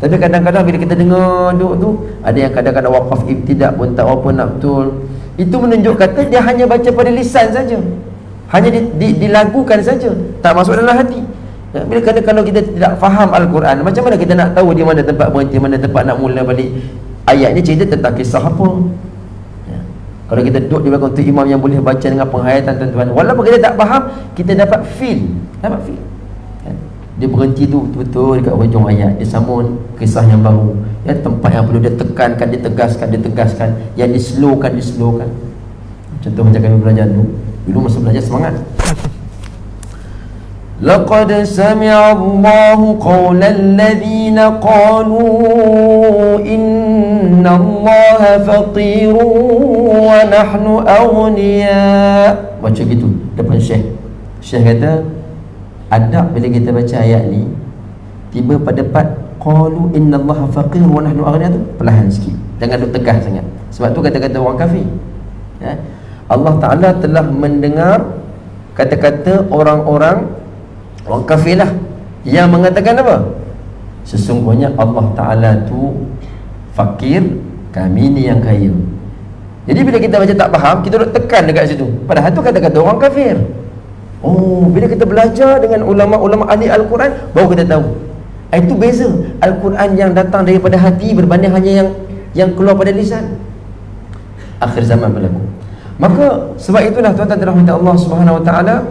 tapi kadang-kadang bila kita dengar duk tu, ada yang kadang-kadang wakaf ibtidak pun tak apa nak betul. Itu menunjuk kata dia hanya baca pada lisan saja, hanya dilagukan saja, tak masuk dalam hati. Ya, bila kalau kita tidak faham Al-Quran, macam mana kita nak tahu di mana tempat berhenti, mana tempat nak mula balik? Ayatnya cerita tentang kisah apa? Ya. Kalau kita duduk di belakang tu imam yang boleh baca dengan penghayatan tuan-tuan, walaupun kita tak faham, kita dapat feel. Ya. Dia berhenti tu betul-betul dekat hujung ayat, dia sambung kisah yang baru, ya, tempat yang perlu dia tekankan, dia tegaskan, yang dislowkan. Contoh macam kami belajar dulu masa belajar semangat. Laqad sami'a Allahu qawlal ladzina qalu inna Allaha faqirun wa nahnu aghniya. Baca gitu depan Syekh. Syekh kata, adab bila kita baca ayat ni, tiba pada part qalu inna Allaha faqirun wa nahnu aghniya tu perlahan sikit, jangan duk tegas sangat. Sebab tu kata-kata orang kafir, ya. Allah Ta'ala telah mendengar kata-kata orang kafir lah, yang mengatakan apa? Sesungguhnya Allah Ta'ala tu fakir, kami ni yang kaya. Jadi bila kita baca tak faham, kita duduk tekan dekat situ, padahal tu kata-kata orang kafir. Oh, bila kita belajar dengan ulama-ulama ahli Al-Quran, baru kita tahu itu beza Al-Quran yang datang daripada hati berbanding hanya yang keluar pada lisan. Akhir zaman berlaku. Maka sebab itulah tuan-tuan dirahmati Allah Subhanahu Wa Taala,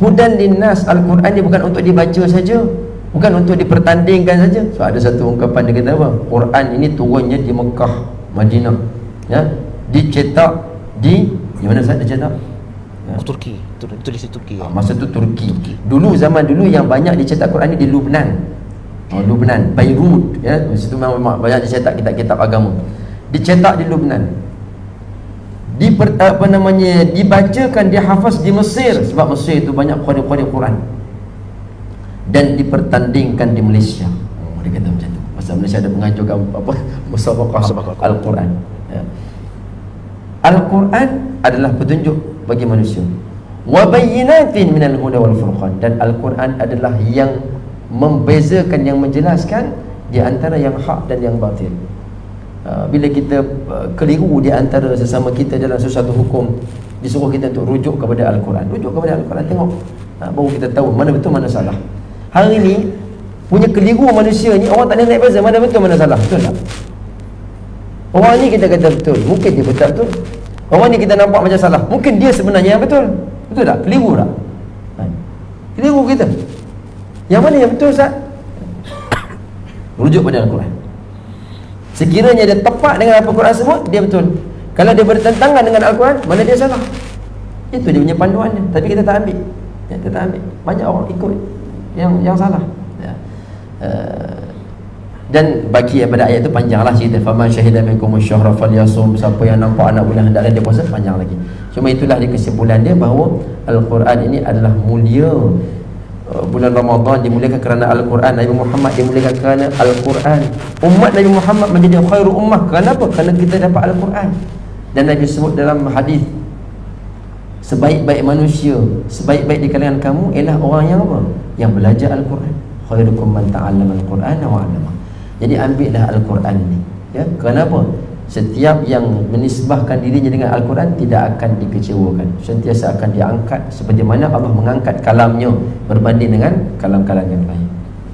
hudan linnas, Al-Quran ni bukan untuk dibaca saja, bukan untuk dipertandingkan saja. So ada satu ungkapan dia kata apa? Quran ini turunnya di Mekah, Madinah, ya, dicetak di Di mana Ustaz dia cetak? Turki, tulis di Turki. Masa tu Turki. Dulu zaman dulu yang banyak dicetak Quran ni di Lubnan. Lubnan, Beirut ya. Masa tu memang banyak dicetak kitab-kitab agama. Dicetak di Lubnan. Dibacakan, dihafaz di Mesir, sebab Mesir tu banyak qari-qari Quran. Dan dipertandingkan di Malaysia. Dia kata macam tu. Masa Malaysia ada mengajukan musabaqah Al-Quran ya. Al-Quran adalah petunjuk bagi manusia. Wa bayyinatin minal huda wal furqan, dan Al-Quran adalah yang membezakan, yang menjelaskan di antara yang hak dan yang batil. Bila kita keliru di antara sesama kita dalam sesuatu hukum, disuruh kita untuk rujuk kepada Al-Quran. Rujuk kepada Al-Quran, tengok baru kita tahu mana betul mana salah. Hari ni punya keliru manusia ni, orang tak nak beza mana betul mana salah. Betul tak? Orang ni kita kata betul, mungkin dia betul. Orang ni kita nampak macam salah, mungkin dia sebenarnya yang betul. Betul tak? Keliru tak? Keliru kita. Yang mana yang betul Ustaz? Rujuk pada Al-Quran. Sekiranya dia tepat dengan apa Al-Quran sebut, dia betul. Kalau dia bertentangan dengan Al-Quran, mana dia salah. Itu dia punya panduan dia. Tapi kita tak ambil. Kita tak ambil. Banyak orang ikut yang salah ya. Dan bagi pada ayat itu panjanglah cerita. Faman syahida minkum asyhara falyasum. Siapa yang nampak anak bulan hendaklah dia puasa, panjang lagi. Cuma itulah di kesimpulan dia bahawa Al-Quran ini adalah mulia. Bulan Ramadan dimuliakan kerana Al-Quran. Nabi Muhammad dimuliakan kerana Al-Quran. Umat Nabi Muhammad menjadi khairu ummah. Kenapa? Kerana kita dapat Al-Quran. Dan Nabi sebut dalam hadis, sebaik-baik manusia, sebaik-baik di kalangan kamu ialah orang yang apa? Yang belajar Al-Quran. Khairukum man ta'allama Al-Quran wa 'allama. Jadi ambillah Al-Quran ni ya. Kenapa? Setiap yang menisbahkan dirinya dengan Al-Quran tidak akan dikecewakan, sentiasa akan diangkat seperti mana Allah mengangkat kalamnya berbanding dengan kalam-kalam yang lain.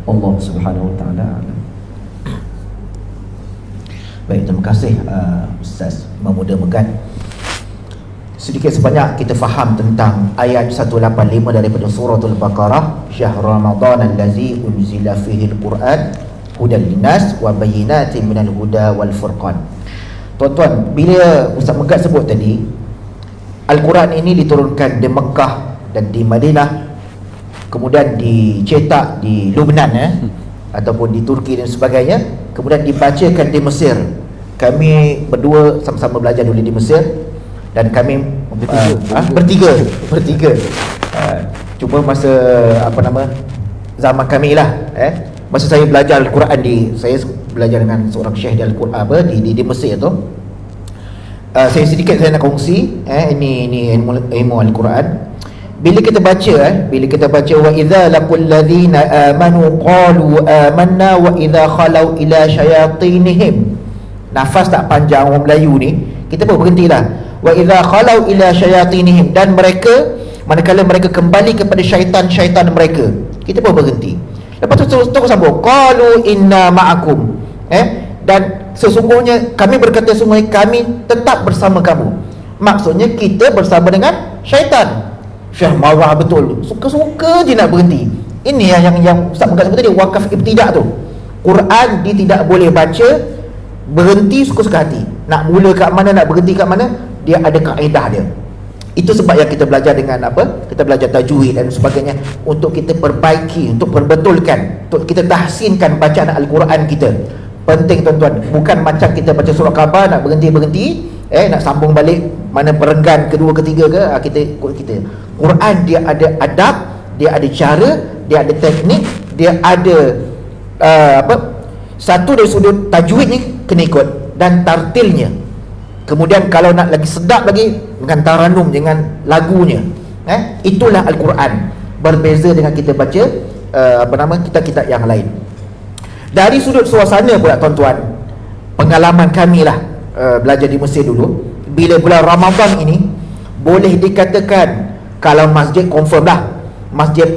Allah Subhanahu wa taala. Baik, terima kasih Ustaz Memuda Megat. Sedikit sebanyak kita faham tentang ayat 185 daripada suratul Baqarah, Syahrul Ramadan allazi unzila fihi al-Quran hudan linnas wa bayyinatin minal huda wal furqan. Tuan-tuan, bila Ustaz Megat sebut tadi, Al-Quran ini diturunkan di Mekah dan di Madinah, kemudian dicetak di Lubnan ataupun di Turki dan sebagainya, kemudian dibacakan di Mesir. Kami berdua sama-sama belajar dulu di Mesir, dan kami bertiga. Cuba masa zaman kami lah masa saya belajar Al-Quran saya belajar dengan seorang syekh di Al-Quran di Mesir tu. Saya sedikit nak kongsi ini ilmu Al-Quran. Bila kita baca wa idza laqul ladzina amanu qalu amanna wa idza khalau ila syayatinihim. Nafas tak panjang orang Melayu ni, kita pun berhentilah. Wa idza khalau ila syayatinihim, dan mereka manakala mereka kembali kepada syaitan-syaitan mereka, kita pun berhenti. Lepas tu terus sambung, qalu inna ma'akum, dan sesungguhnya kami berkata, sesungguhnya kami tetap bersama kamu. Maksudnya kita bersama dengan syaitan. Syekh marah betul, suka-suka je nak berhenti. Ini yang Ustaz Megat sebut tadi, wakaf ibtidak tu. Quran dia tidak boleh baca berhenti suka-suka hati. Nak mula kat mana, nak berhenti kat mana, dia ada kaedah dia. Itu sebab yang kita belajar dengan kita belajar tajwid dan sebagainya, untuk kita perbaiki, untuk perbetulkan, untuk kita tahsinkan bacaan Al-Quran kita. Penting tuan-tuan, bukan macam kita baca surah khabar nak berhenti, nak sambung balik mana perenggan kedua ketiga ke, kita ikut kita. Quran dia ada adab, dia ada cara, dia ada teknik, dia ada satu dari sudut tajwid ni kena ikut, dan tartilnya. Kemudian kalau nak lagi sedap lagi, dengan taranum, dengan lagunya. Itulah Al-Quran. Berbeza dengan kita baca kitab-kitab yang lain. Dari sudut suasana pula tuan-tuan, pengalaman kami lah belajar di Mesir dulu, bila bulan Ramadan ini, boleh dikatakan kalau masjid confirm lah, masjid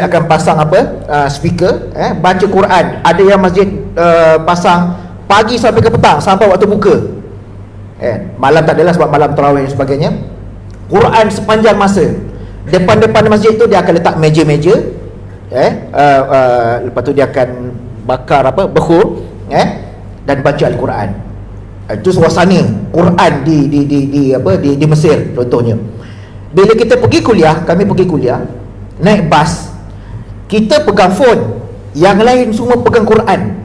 akan pasang speaker, baca Quran. Ada yang masjid pasang pagi sampai ke petang, sampai waktu buka. Malam tak adalah sebab malam tarawih dan sebagainya. Quran sepanjang masa. Depan-depan masjid tu dia akan letak meja-meja, lepas tu dia akan bakar bakhur, dan baca Al-Quran. Itu suasana Quran di Mesir contohnya. Bila kita pergi kuliah, kami pergi kuliah, naik bas, kita pegang phone, yang lain semua pegang Quran.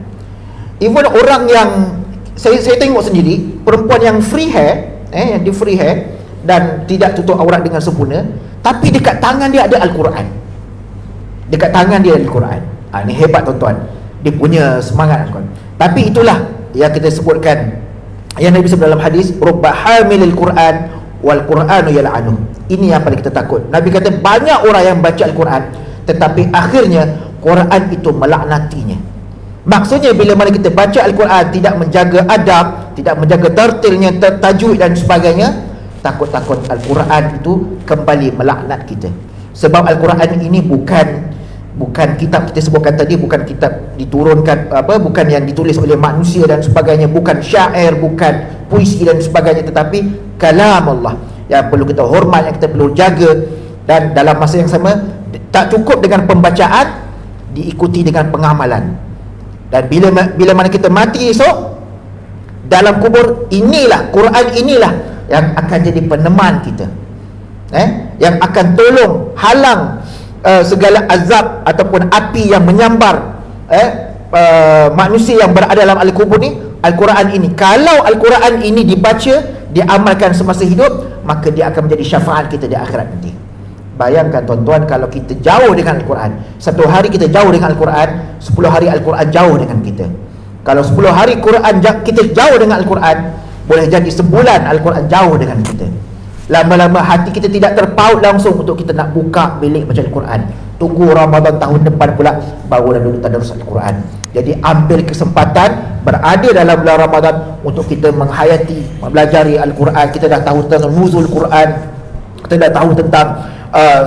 Even orang yang saya tengok sendiri, perempuan yang free hair, yang di free hair dan tidak tutup aurat dengan sempurna, tapi dekat tangan dia ada Al-Quran. Dekat tangan dia ada Al-Quran. Ini hebat tuan-tuan. Dia punya semangat Al-Quran. Tapi itulah yang kita sebutkan, yang Nabi sebut dalam hadis, rubba hamilil Quran wal Quranu yal'anuh. Ini yang paling kita takut. Nabi kata banyak orang yang baca Al-Quran, tetapi akhirnya Quran itu melaknatinya. Maksudnya bila mana kita baca Al-Quran tidak menjaga adab, tidak menjaga tartilnya, tajwid dan sebagainya, takut-takut Al-Quran itu kembali melaknat kita. Sebab Al-Quran ini bukan kitab, kita sebutkan tadi, bukan kitab diturunkan bukan yang ditulis oleh manusia dan sebagainya, bukan syair, bukan puisi dan sebagainya, tetapi kalam Allah yang perlu kita hormat, yang kita perlu jaga. Dan dalam masa yang sama, tak cukup dengan pembacaan, diikuti dengan pengamalan. Dan bila mana kita mati esok dalam kubur, inilah Quran, inilah yang akan jadi peneman kita, yang akan tolong halang segala azab ataupun api yang menyambar manusia yang berada dalam al-kubur ni. Al-Quran ini, kalau Al-Quran ini dibaca, diamalkan semasa hidup, maka dia akan menjadi syafaat kita di akhirat nanti. Bayangkan tuan-tuan, kalau kita jauh dengan Al-Quran, satu hari kita jauh dengan Al-Quran, 10 hari Al-Quran jauh dengan kita. Kalau 10 hari Quran kita jauh dengan Al-Quran, boleh jadi sebulan Al-Quran jauh dengan kita. Lama-lama hati kita tidak terpaut langsung untuk kita nak buka bilik baca Al-Quran. Tunggu Ramadan tahun depan pula barulah dulu tadarus Al-Quran. Jadi ambil kesempatan berada dalam bulan Ramadan untuk kita menghayati, mempelajari Al-Quran. Kita dah tahu tentang nuzul Quran, kita dah tahu tentang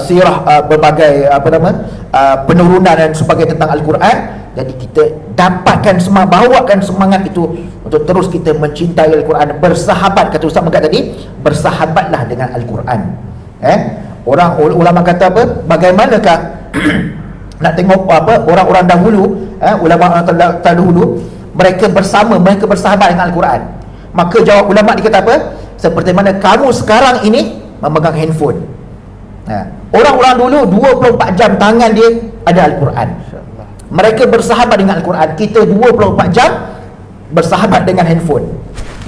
sirah berbagai penurunan dan sebagainya tentang Al-Quran. Jadi kita dapatkan bawakan semangat itu untuk terus kita mencintai Al-Quran, bersahabat. Kata Ustaz Megat tadi, bersahabatlah dengan Al-Quran. Orang ulama kata apa? Bagaimanakah nak tengok orang-orang dahulu, ulama terdahulu, mereka bersahabat dengan Al-Quran. Maka jawab ulama dia kata apa? Seperti mana kamu sekarang ini memegang handphone. Orang-orang dulu 24 jam tangan dia ada Al-Quran. Mereka bersahabat dengan Al-Quran. Kita 24 jam bersahabat dengan handphone.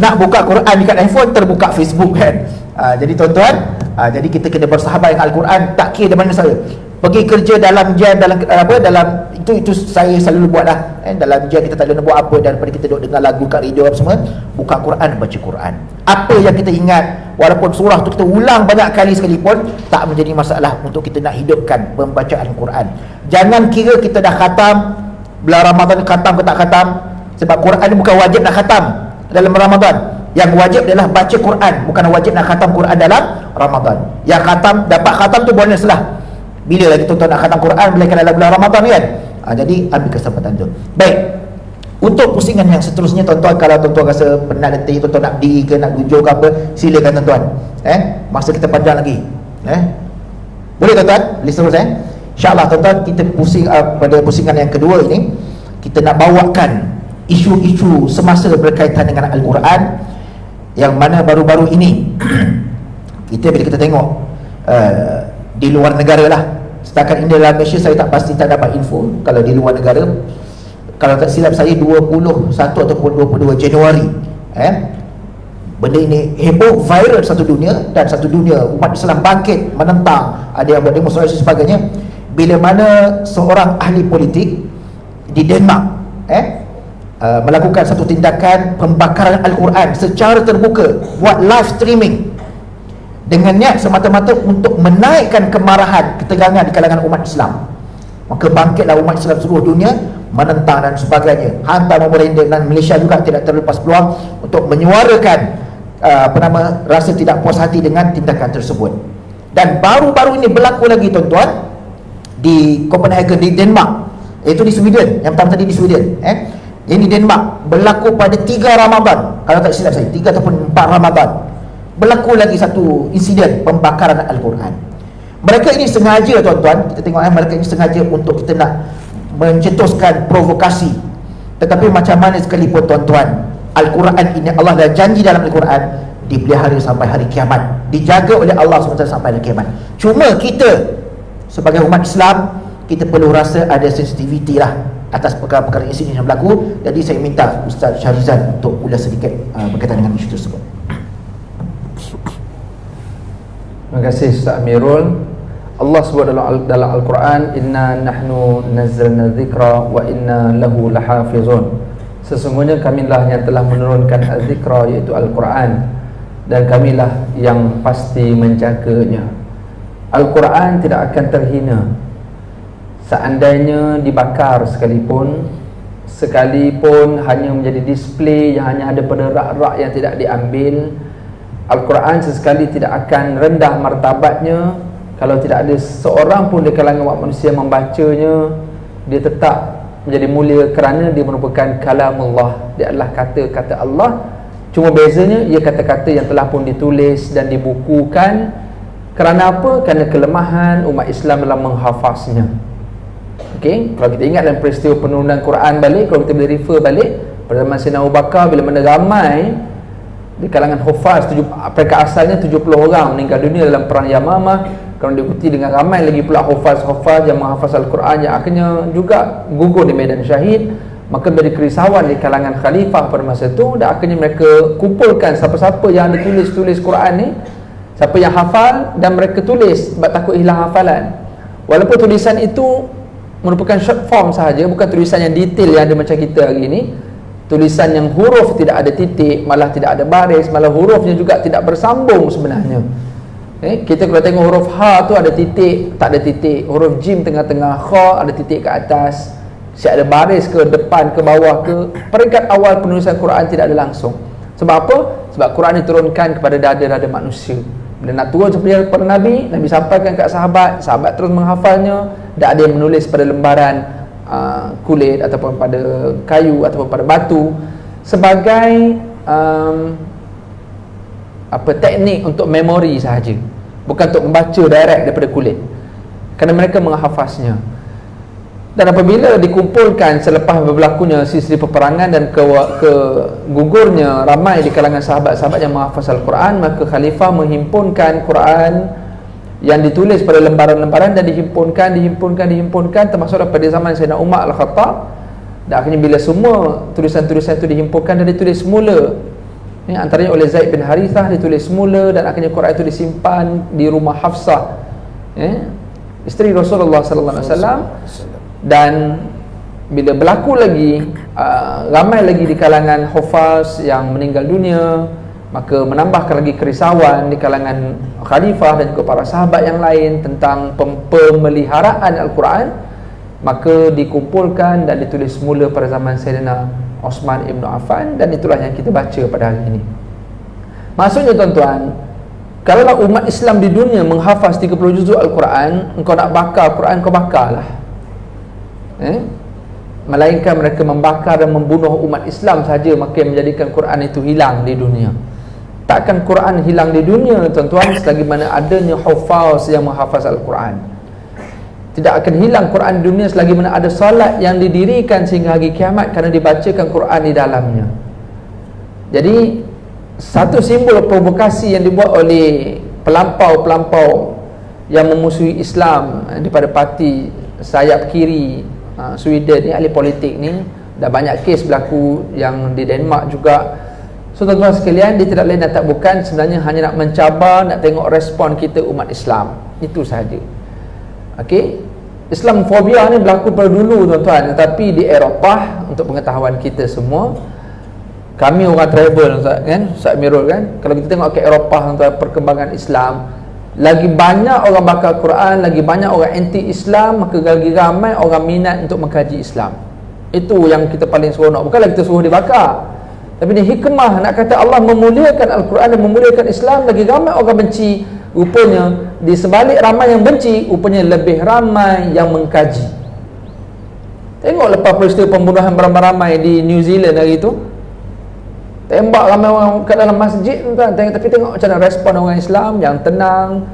Nak buka Quran dekat handphone, terbuka Facebook kan. Jadi tuan-tuan, jadi kita kena bersahabat dengan Al-Quran. Tak kira di mana saya pergi kerja, dalam jam, dalam itu saya selalu buat lah. Dalam jam kita tak boleh buat apa daripada kita duduk dengar lagu kat radio apa semua. Buka Quran, baca Quran. Apa yang kita ingat, walaupun surah tu kita ulang banyak kali sekalipun, tak menjadi masalah untuk kita nak hidupkan pembacaan Quran. Jangan kira kita dah khatam, bulan Ramadan khatam ke tak khatam. Sebab Quran ni bukan wajib nak khatam dalam Ramadan. Yang wajib adalah baca Quran, bukan wajib nak khatam Quran dalam Ramadan. Yang khatam, dapat khatam tu bonus lah. Bila lagi tuan-tuan nak khatam Quran, bila dalam bulan Ramadan kan. Jadi ambil kesempatan tu. Baik, untuk pusingan yang seterusnya tuan-tuan, kalau tuan-tuan rasa penat letih, tuan-tuan nak berdiri ke, nak duduk ke apa, silakan tuan-tuan. Masa kita panjang lagi. Boleh tuan-tuan? Boleh terus InsyaAllah tuan-tuan, kita pusing pada pusingan yang kedua ini, kita nak bawakan isu-isu semasa berkaitan dengan Al-Quran, yang mana baru-baru ini kita bila kita tengok di luar negara lah. Setakat ini dalam Malaysia saya tak pasti, tak dapat info. Kalau di luar negara, kalau tak silap saya 21 ataupun 22 Januari, benda ini heboh, viral satu dunia, dan satu dunia umat Islam bangkit menentang, ada yang buat demonstrasi sebagainya. Bila mana seorang ahli politik di Denmark melakukan satu tindakan pembakaran Al-Quran secara terbuka, buat live streaming dengan niat semata-mata untuk menaikkan kemarahan, ketegangan di kalangan umat Islam. Maka bangkitlah umat Islam seluruh dunia menentang dan sebagainya. Hantar pemerintah dan Malaysia juga tidak terlepas peluang untuk menyuarakan rasa tidak puas hati dengan tindakan tersebut. Dan baru-baru ini berlaku lagi tuan-tuan di Copenhagen, di Denmark, iaitu di Sweden. Yang pertama tadi di Sweden, ini Denmark, berlaku pada 3 Ramadan, kalau tak silap saya 3 ataupun 4 Ramadan, berlaku lagi satu insiden pembakaran Al-Quran. Mereka ini sengaja tuan-tuan, kita tengok mereka ini sengaja untuk kita nak mencetuskan provokasi. Tetapi macam mana sekalipun tuan-tuan, Al-Quran ini Allah dah janji dalam Al-Quran dipelihara sampai hari kiamat, dijaga oleh Allah SWT sampai hari kiamat. Cuma kita sebagai umat Islam, kita perlu rasa ada sensitiviti lah atas perkara-perkara insiden yang berlaku. Jadi saya minta Ustaz Syarizal untuk ulas sedikit berkaitan dengan isu tersebut. Terima kasih Ustaz Amirul. Allah sebut dalam Al-Quran, inna nahnu nazzalna dzikra wa inna lahu lahafizun. Sesungguhnya kamilah yang telah menurunkan az-zikra, iaitu Al-Quran, dan kamilah yang pasti menjaganya. Al-Quran tidak akan terhina seandainya dibakar sekalipun hanya menjadi display yang hanya ada pada rak-rak yang tidak diambil. Al-Quran sesekali tidak akan rendah martabatnya kalau tidak ada seorang pun di kalangan umat manusia membacanya. Dia tetap menjadi mulia kerana dia merupakan kalamullah, dia adalah kata-kata Allah. Cuma bezanya ia kata-kata yang telah pun ditulis dan dibukukan. Kerana apa? Kerana kelemahan umat Islam dalam menghafaznya. Okey, kalau kita ingat dalam peristiwa penurunan Quran balik, kalau kita boleh refer balik pada zaman Sayyidina Abu Bakar, bila mana ramai di kalangan hufaz, mereka asalnya 70 orang meninggal dunia dalam perang Yamamah. Kalau diikuti dengan ramai lagi pula hufaz-hufaz yang menghafaz Al-Quran yang akhirnya juga gugur di medan syahid, maka menjadi kerisauan di kalangan khalifah pada masa itu. Dan akhirnya mereka kumpulkan siapa-siapa yang ada tulis Quran ni, siapa yang hafal, dan mereka tulis sebab takut hilang hafalan. Walaupun tulisan itu merupakan short form sahaja, bukan tulisan yang detail yang ada macam kita hari ini. Tulisan yang huruf tidak ada titik, malah tidak ada baris, malah hurufnya juga tidak bersambung sebenarnya. Kita kalau tengok huruf ha tu ada titik, tak ada titik. Huruf jim tengah-tengah, kha ada titik ke atas, siap ada baris ke depan ke bawah ke. Peringkat awal penulisan Quran tidak ada langsung. Sebab apa? Sebab Quran diturunkan kepada dada-dada manusia. Bila nak turun seperti pada Nabi sampaikan kat sahabat, sahabat terus menghafalnya. Tak ada yang menulis pada lembaran kulit ataupun pada kayu ataupun pada batu sebagai teknik untuk memori sahaja, bukan untuk membaca direct daripada kulit, kerana mereka menghafaznya. Dan apabila dikumpulkan selepas berlakunya sisi peperangan dan kegugurnya ramai di kalangan sahabat-sahabat yang menghafaz Al-Quran, maka khalifah menghimpunkan Quran yang ditulis pada lembaran-lembaran dan dihimpunkan, termasuk pada zaman Sayyidina Umar Al-Khattab. Dan akhirnya bila semua tulisan-tulisan itu dihimpunkan dan ditulis semula, antaranya oleh Zaid bin Harithah, ditulis semula, dan akhirnya Quran itu disimpan di rumah Hafsah, isteri Rasulullah sallallahu alaihi wasallam. Dan bila berlaku lagi ramai lagi di kalangan hufaz yang meninggal dunia, maka menambahkan lagi kerisauan di kalangan khalifah dan juga para sahabat yang lain tentang pemeliharaan Al-Quran. Maka dikumpulkan dan ditulis semula pada zaman Sayyidina Osman Ibn Affan, dan itulah yang kita baca pada hari ini. Maksudnya tuan-tuan, kalau umat Islam di dunia menghafaz 30 juzuk Al-Quran, engkau nak bakar Quran, kau bakarlah. Melainkan mereka membakar dan membunuh umat Islam saja, maka yang menjadikan Quran itu hilang di dunia. Takkan Quran hilang di dunia tuan-tuan selagi mana adanya hufaz yang menghafaz Al-Quran. Tidak akan hilang Quran di dunia selagi mana ada salat yang didirikan sehingga hari kiamat kerana dibacakan Quran di dalamnya. Jadi satu simbol provokasi yang dibuat oleh pelampau-pelampau yang memusuhi Islam daripada parti sayap kiri Sweden ni, ahli politik ni, dah banyak kes berlaku yang di Denmark juga. So tuan-tuan sekalian, dia tidak lain dan tak bukan sebenarnya hanya nak mencabar, nak tengok respon kita umat Islam. Itu sahaja. Okey, Islamofobia ni berlaku pada dulu tuan-tuan, tetapi di Eropah, untuk pengetahuan kita semua, kami orang travel kan, Ustaz Mirul kan, kalau kita tengok ke Eropah tuan-tuan, perkembangan Islam, lagi banyak orang bakar Quran, lagi banyak orang anti-Islam, maka lagi ramai orang minat untuk mengkaji Islam. Itu yang kita paling seronok. Bukanlah kita suruh dibakar, tapi ni hikmah, nak kata Allah memuliakan Al-Quran dan memuliakan Islam, lagi ramai orang benci. Rupanya di sebalik ramai yang benci, rupanya lebih ramai yang mengkaji. Tengok lepas peristiwa pembunuhan beramai-ramai di New Zealand hari itu, tembak ramai orang kat dalam masjid tuan. Tapi tengok macam mana respon orang Islam yang tenang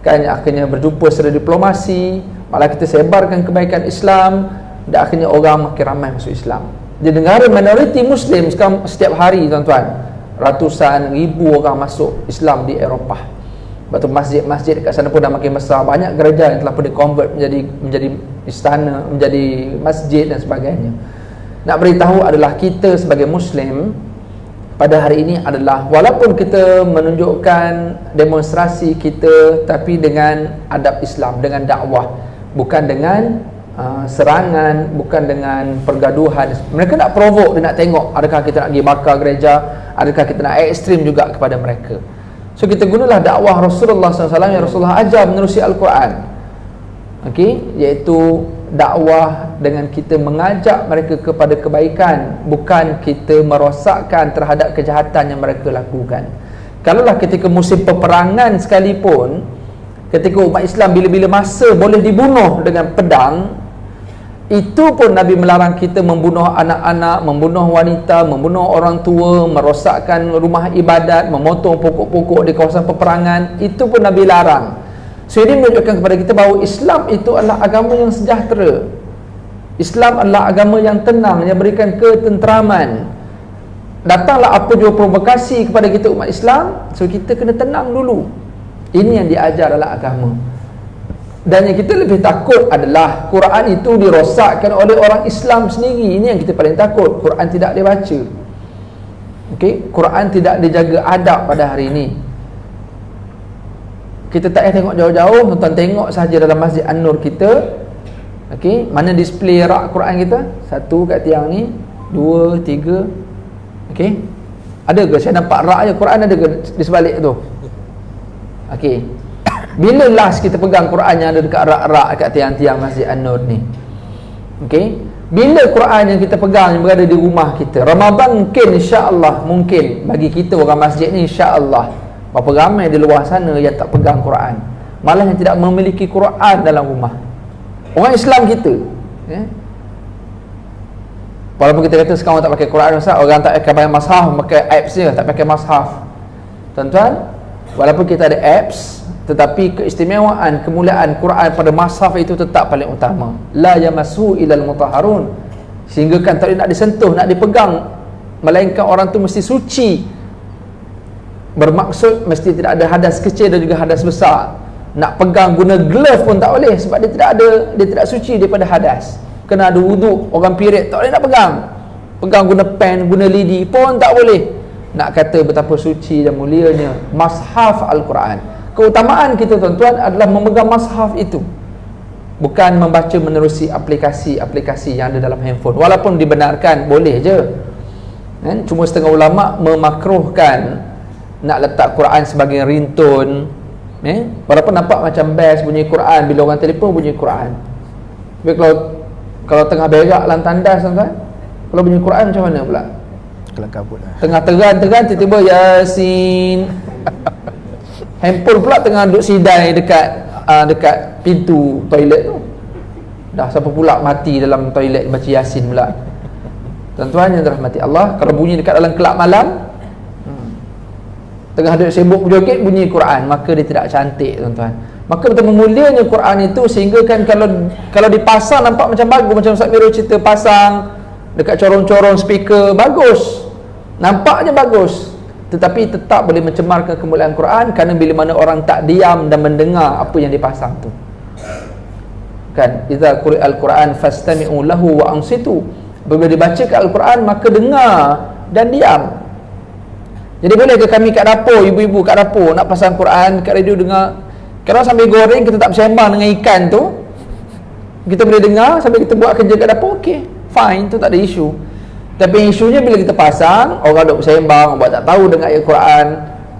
kan, akhirnya berjumpa secara diplomasi, malah kita sebarkan kebaikan Islam, dan akhirnya orang makin ramai masuk Islam. di negara minoriti Muslim sekarang, setiap hari tuan-tuan, ratusan ribu orang masuk Islam di Eropah. Sebab tu masjid-masjid kat sana pun dah makin besar. Banyak gereja yang telah pun di-convert menjadi istana, menjadi masjid dan sebagainya. Nak beritahu adalah kita sebagai Muslim pada hari ini adalah, walaupun kita menunjukkan demonstrasi kita, tapi dengan adab Islam, dengan dakwah, bukan dengan serangan, bukan dengan pergaduhan. Mereka nak provoke, dia nak tengok adakah kita nak pergi bakar gereja, adakah kita nak ekstrim juga kepada mereka. So kita gunalah dakwah Rasulullah SAW yang Rasulullah ajar menerusi Al-Quran, iaitu dakwah dengan kita mengajak mereka kepada kebaikan, bukan kita merosakkan terhadap kejahatan yang mereka lakukan. Kalaulah ketika musim peperangan sekalipun, ketika umat Islam bila-bila masa boleh dibunuh dengan pedang, itu pun Nabi melarang kita membunuh anak-anak, membunuh wanita, membunuh orang tua, merosakkan rumah ibadat, memotong pokok-pokok di kawasan peperangan. Itu pun Nabi larang. So ini menunjukkan kepada kita bahawa Islam itu adalah agama yang sejahtera. Islam adalah agama yang tenang, yang berikan ketenteraman. Datanglah apa jua provokasi kepada kita umat Islam, so kita kena tenang dulu. Ini yang diajar dalam agama. Dan yang kita lebih takut adalah Quran itu dirosakkan oleh orang Islam sendiri. Ini yang kita paling takut. Quran tidak dibaca. Quran tidak dijaga adab pada hari ini. Kita tak payah tengok jauh-jauh, tuan-tuan tengok sahaja dalam Masjid An-Nur kita. Mana display rak Quran kita? Satu kat tiang ni, 2, 3. Ada ke? Saya nampak rak je. Quran ada ke di sebalik tu? Bila last kita pegang Quran yang ada dekat rak-rak kat tiang-tiang Masjid An-Nur ni? Bila Quran yang kita pegang yang berada di rumah kita? Ramadan mungkin, insya-Allah, mungkin bagi kita orang masjid ni, insya-Allah berapa ramai di luar sana yang tak pegang Quran, malah yang tidak memiliki Quran dalam rumah. Orang Islam kita, walaupun kita kata sekarang tak pakai Quran, orang tak pakai mushaf, pakai apps je, tak pakai mushaf. Tuan-tuan, walaupun kita ada apps, tetapi keistimewaan, kemuliaan Quran pada mushaf itu tetap paling utama. La yamassu ilal mutahharun, sehingga kan tak boleh nak disentuh, nak dipegang, melainkan orang tu mesti suci. Bermaksud mesti tidak ada hadas kecil dan juga hadas besar. Nak pegang guna glove pun tak boleh, sebab dia tidak suci daripada hadas. Kena ada wuduk. Orang pirit tak boleh nak pegang. Pegang guna pen, guna lidi pun tak boleh. Nak kata betapa suci dan mulianya mushaf Al-Quran. Keutamaan kita tuan-tuan adalah memegang mushaf itu, bukan membaca menerusi aplikasi-aplikasi yang ada dalam handphone. Walaupun dibenarkan, boleh je. Cuma setengah ulama memakruhkan nak letak Quran sebagai ringtone. Walaupun nampak macam best bunyi Quran, bila orang telefon bunyi Quran. Tapi kalau tengah berak dalam tandas tuan-tuan, kalau bunyi Quran macam mana pula? Kelakabut lah. Tengah teran tiba-tiba Yasin. Handphone pula tengah duduk sidai dekat pintu toilet tu. Dah siapa pula mati dalam toilet baca Yasin pula. Tuan-tuan yang dirahmati Allah, kalau bunyi dekat dalam kelab malam, tengah duduk sibuk berjoget bunyi Quran, maka dia tidak cantik tuan-tuan. Maka betapa mulianya Quran itu, sehingga kan kalau dipasang nampak macam bagus, macam Ustaz Miro cerita pasang dekat corong-corong speaker, bagus, nampaknya bagus, tetapi tetap boleh mencemarkan kemuliaan Quran, kerana bila mana orang tak diam dan mendengar apa yang dipasang tu. Kan, idza quri'al Quran fastami'u lahu wa ansitu. Bila dibacakan Al-Quran maka dengar dan diam. Jadi boleh ke kami kat dapur, ibu-ibu kat dapur nak pasang Quran kat radio dengar? Kalau sambil goreng kita tak bersembang dengan ikan tu, kita boleh dengar sambil kita buat kerja kat dapur, okey, fine, tu tak ada isu. Tapi isunya bila kita pasang, orang duk bersembang, buat tak tahu dengar ayat Quran,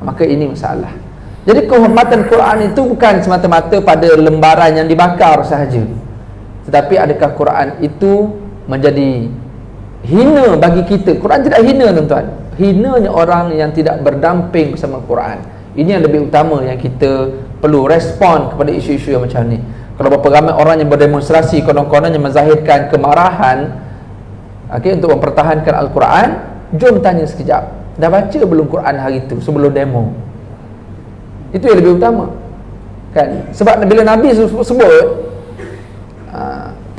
maka ini masalah. Jadi kehormatan Quran itu bukan semata-mata pada lembaran yang dibakar sahaja, tetapi adakah Quran itu menjadi hina bagi kita? Quran tidak hina tuan-tuan. Hinanya orang yang tidak berdamping bersama Quran. Ini yang lebih utama yang kita perlu respon kepada isu-isu yang macam ni. Kalau berapa ramai orang yang berdemonstrasi, konon-konon yang menzahirkan kemarahan, untuk mempertahankan Al-Quran, jom tanya sekejap, dah baca belum Quran hari itu sebelum demo? Itu yang lebih utama kan? Sebab bila Nabi sebut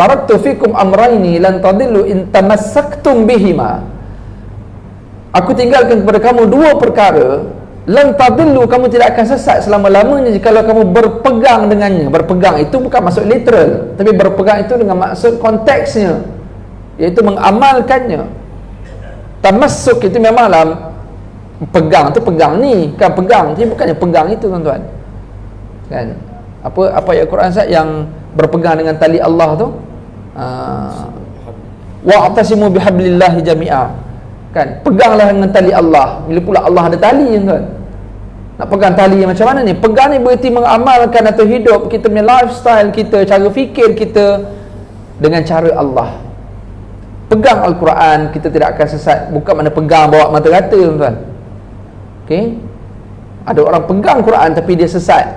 taraktu fikum amraini lan tadillu in tamassaktum bihima. Aku tinggalkan kepada kamu dua perkara, lan tadillu, kamu tidak akan sesat selama-lamanya jika kamu berpegang dengannya. Berpegang itu bukan maksud literal, tapi berpegang itu dengan maksud konteksnya, iaitu mengamalkannya. Tamassuk itu memanglah pegang tu, pegang ni kan, pegang tapi bukannya pegang itu tuan-tuan kan. Apa ayat Quran yang berpegang dengan tali Allah tu, wa'tasimu bihablillahi jami'a kan, peganglah dengan tali Allah. Bila pula Allah ada tali tuan, nak pegang tali macam mana ni? Pegang ni berarti mengamalkan atau hidup kita punya lifestyle kita, cara fikir kita dengan cara Allah. Pegang Al-Quran, kita tidak akan sesat. Bukan mana pegang bawa mata rata tuan-tuan. Okay? Ada orang pegang Quran tapi dia sesat.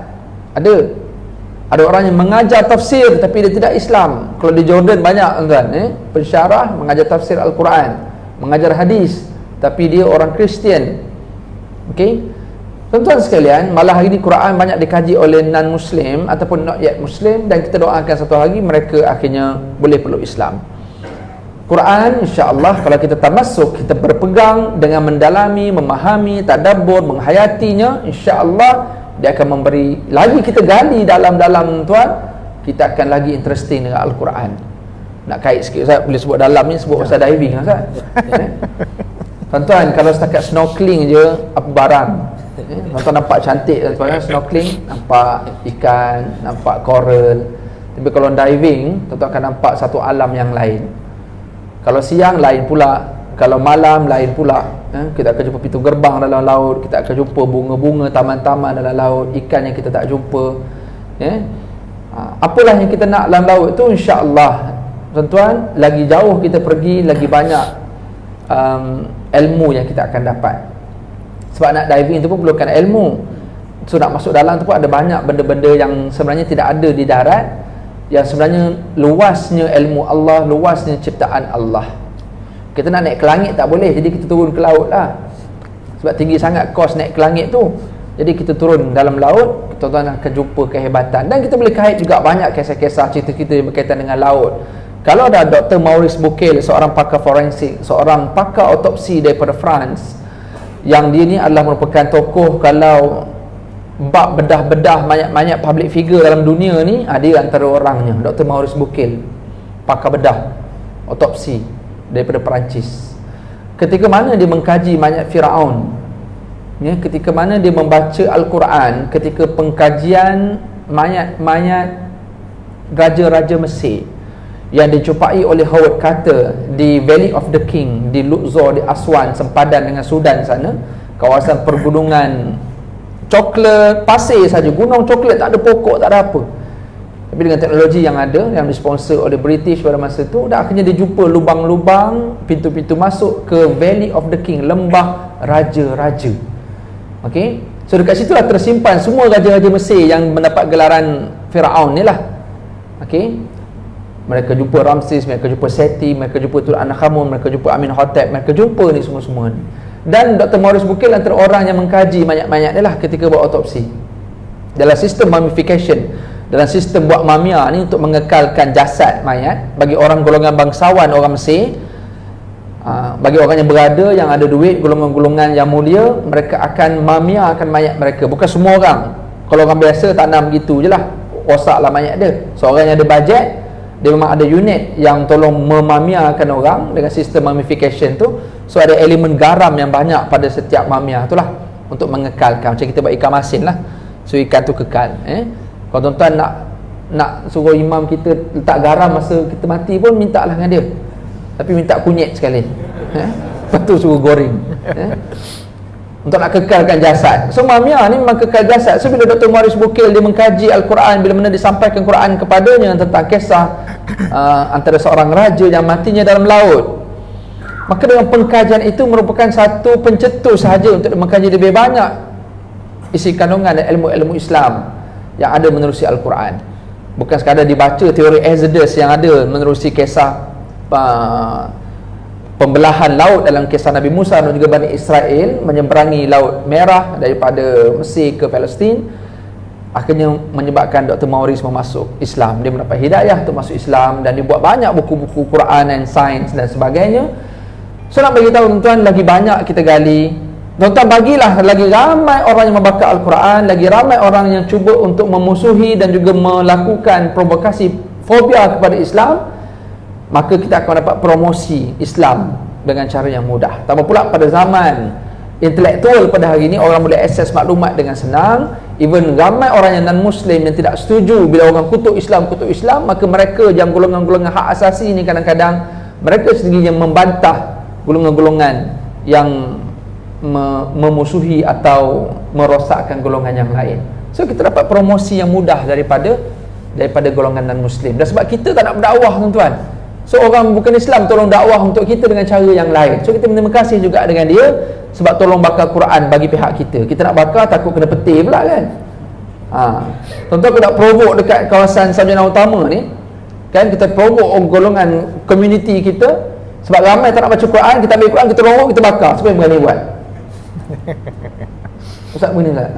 Ada orang yang mengajar tafsir tapi dia tidak Islam. Kalau di Jordan banyak tuan-tuan, pensyarah mengajar tafsir Al-Quran, mengajar hadis, tapi dia orang Kristian. Okey, tuan-tuan sekalian, malah hari ini Quran banyak dikaji oleh non-Muslim ataupun not yet Muslim, dan kita doakan satu hari mereka akhirnya boleh peluk Islam. Quran insya-Allah kalau kita tamassuk, kita berpegang dengan mendalami, memahami, tadabbur, menghayatinya, insya-Allah dia akan memberi lagi, kita gali dalam-dalam tuan, kita akan lagi interesting dengan Al-Quran. Nak kait sikit Ustaz, boleh sebut dalam ni, sebut pasal diving Ustaz. Tuan-tuan, kalau setakat snorkeling je apa barang, tuan-tuan nampak cantik tuan-tuan, snorkeling nampak ikan, nampak coral. Tapi kalau diving, tuan-tuan akan nampak satu alam yang lain. Kalau siang lain pula, kalau malam lain pula. Kita akan jumpa pintu gerbang dalam laut, kita akan jumpa bunga-bunga, taman-taman dalam laut, ikan yang kita tak jumpa. Apalah yang kita nak dalam laut tu, insya-Allah tuan-tuan, lagi jauh kita pergi, lagi banyak ilmu yang kita akan dapat. Sebab nak diving tu pun perlukan ilmu. So nak masuk dalam tu pun ada banyak benda-benda yang sebenarnya tidak ada di darat, yang sebenarnya luasnya ilmu Allah, luasnya ciptaan Allah. Kita nak naik ke langit tak boleh, jadi kita turun ke laut lah. Sebab tinggi sangat kos naik ke langit tu. Jadi kita turun dalam laut, tuan-tuan akan jumpa kehebatan. Dan kita boleh kait juga banyak kisah-kisah, cerita-cerita yang berkaitan dengan laut. Kalau ada Dr. Maurice Bucaille, seorang pakar forensik, seorang pakar otopsi daripada France, yang dia ni adalah merupakan tokoh, kalau bab bedah-bedah banyak public figure dalam dunia ni, dia antara orangnya, Dr. Maurice Bucaille, pakar bedah otopsi daripada Perancis. Ketika mana dia mengkaji mayat Firaun, ketika mana dia membaca Al-Quran, ketika pengkajian mayat raja-raja Mesir yang dijumpai oleh Howard Carter di Valley of the King, di Luxor, di Aswan, sempadan dengan Sudan sana, kawasan pergunungan coklat, pasir saja, gunung coklat, tak ada pokok, tak ada apa. Tapi dengan teknologi yang ada, yang disponsor oleh British pada masa tu, dah akhirnya dia jumpa lubang-lubang, pintu-pintu masuk ke Valley of the King, lembah raja-raja. Okey, so dekat situlah tersimpan semua raja-raja Mesir yang mendapat gelaran Firaun ni lah. Okey, mereka jumpa Ramses, mereka jumpa Seti, mereka jumpa Tutankhamun, mereka jumpa Amenhotep, mereka jumpa ni semua-semua ni. Dan Dr. Maurice Bucaille antara orang yang mengkaji mayat-mayat ni lah ketika buat otopsi. Dalam sistem mummification, dalam sistem buat mamia ni untuk mengekalkan jasad mayat, bagi orang golongan bangsawan orang Mesir, bagi orang yang berada, yang ada duit, golongan-golongan yang mulia, mereka akan mamiakan mayat mereka. Bukan semua orang. Kalau orang biasa tanam gitu je lah, rosaklah mayat dia. Seorang yang ada bajet, dia memang ada unit yang tolong memamiakan orang dengan sistem mummification tu. So ada elemen garam yang banyak pada setiap mamia tu lah, untuk mengekalkan. Macam kita buat ikan masin lah, so ikan tu kekal. Kalau tuan-tuan nak suruh imam kita letak garam masa kita mati pun, minta lah dengan dia, tapi minta kunyit sekali, lepas tu suruh goreng, untuk nak kekalkan jasad. So mamia ni memang kekal jasad. So bila Dr. Maurice Bucaille dia mengkaji Al-Quran, bila mana disampaikan Quran kepadanya tentang kisah antara seorang raja yang matinya dalam laut, maka dengan pengkajian itu merupakan satu pencetus sahaja untuk mengkaji lebih banyak isi kandungan dan ilmu-ilmu Islam yang ada menerusi Al-Quran. Bukan sekadar dibaca teori Exodus yang ada menerusi kisah pembelahan laut dalam kisah Nabi Musa dan juga Bani Israel menyeberangi Laut Merah daripada Mesir ke Palestin. Akhirnya menyebabkan Dr. Maurice masuk Islam. Dia mendapat hidayah untuk masuk Islam dan dia buat banyak buku-buku Quran dan sains dan sebagainya. So nak bagi tahu tuan-tuan, lagi banyak kita gali. Tuan-tuan bagilah lagi ramai orang yang membaca Al-Quran, lagi ramai orang yang cuba untuk memusuhi dan juga melakukan provokasi fobia kepada Islam, maka kita akan dapat promosi Islam dengan cara yang mudah. Tambah pula pada zaman intelektual pada hari ini, orang boleh akses maklumat dengan senang. Even ramai orang yang non-Muslim yang tidak setuju bila orang kutuk Islam, maka mereka yang golongan-golongan hak asasi ini kadang-kadang mereka sendiri yang membantah golongan-golongan yang memusuhi atau merosakkan golongan yang lain. So kita dapat promosi yang mudah daripada golongan non-Muslim. Dan sebab kita tak nak berdakwah tuan-tuan, so orang bukan Islam tolong dakwah untuk kita dengan cara yang lain. So kita berterima kasih juga dengan dia sebab tolong bakar Quran bagi pihak kita. Kita nak bakar takut kena petir pula kan. Tuan-tuan, aku nak provoke dekat kawasan Sarjana Utama ni kan, kita provoke golongan community kita sebab ramai tak nak baca Quran. Kita ambil Quran, kita rongok, kita bakar. Siapa yang berani buat? Ustaz berani tak?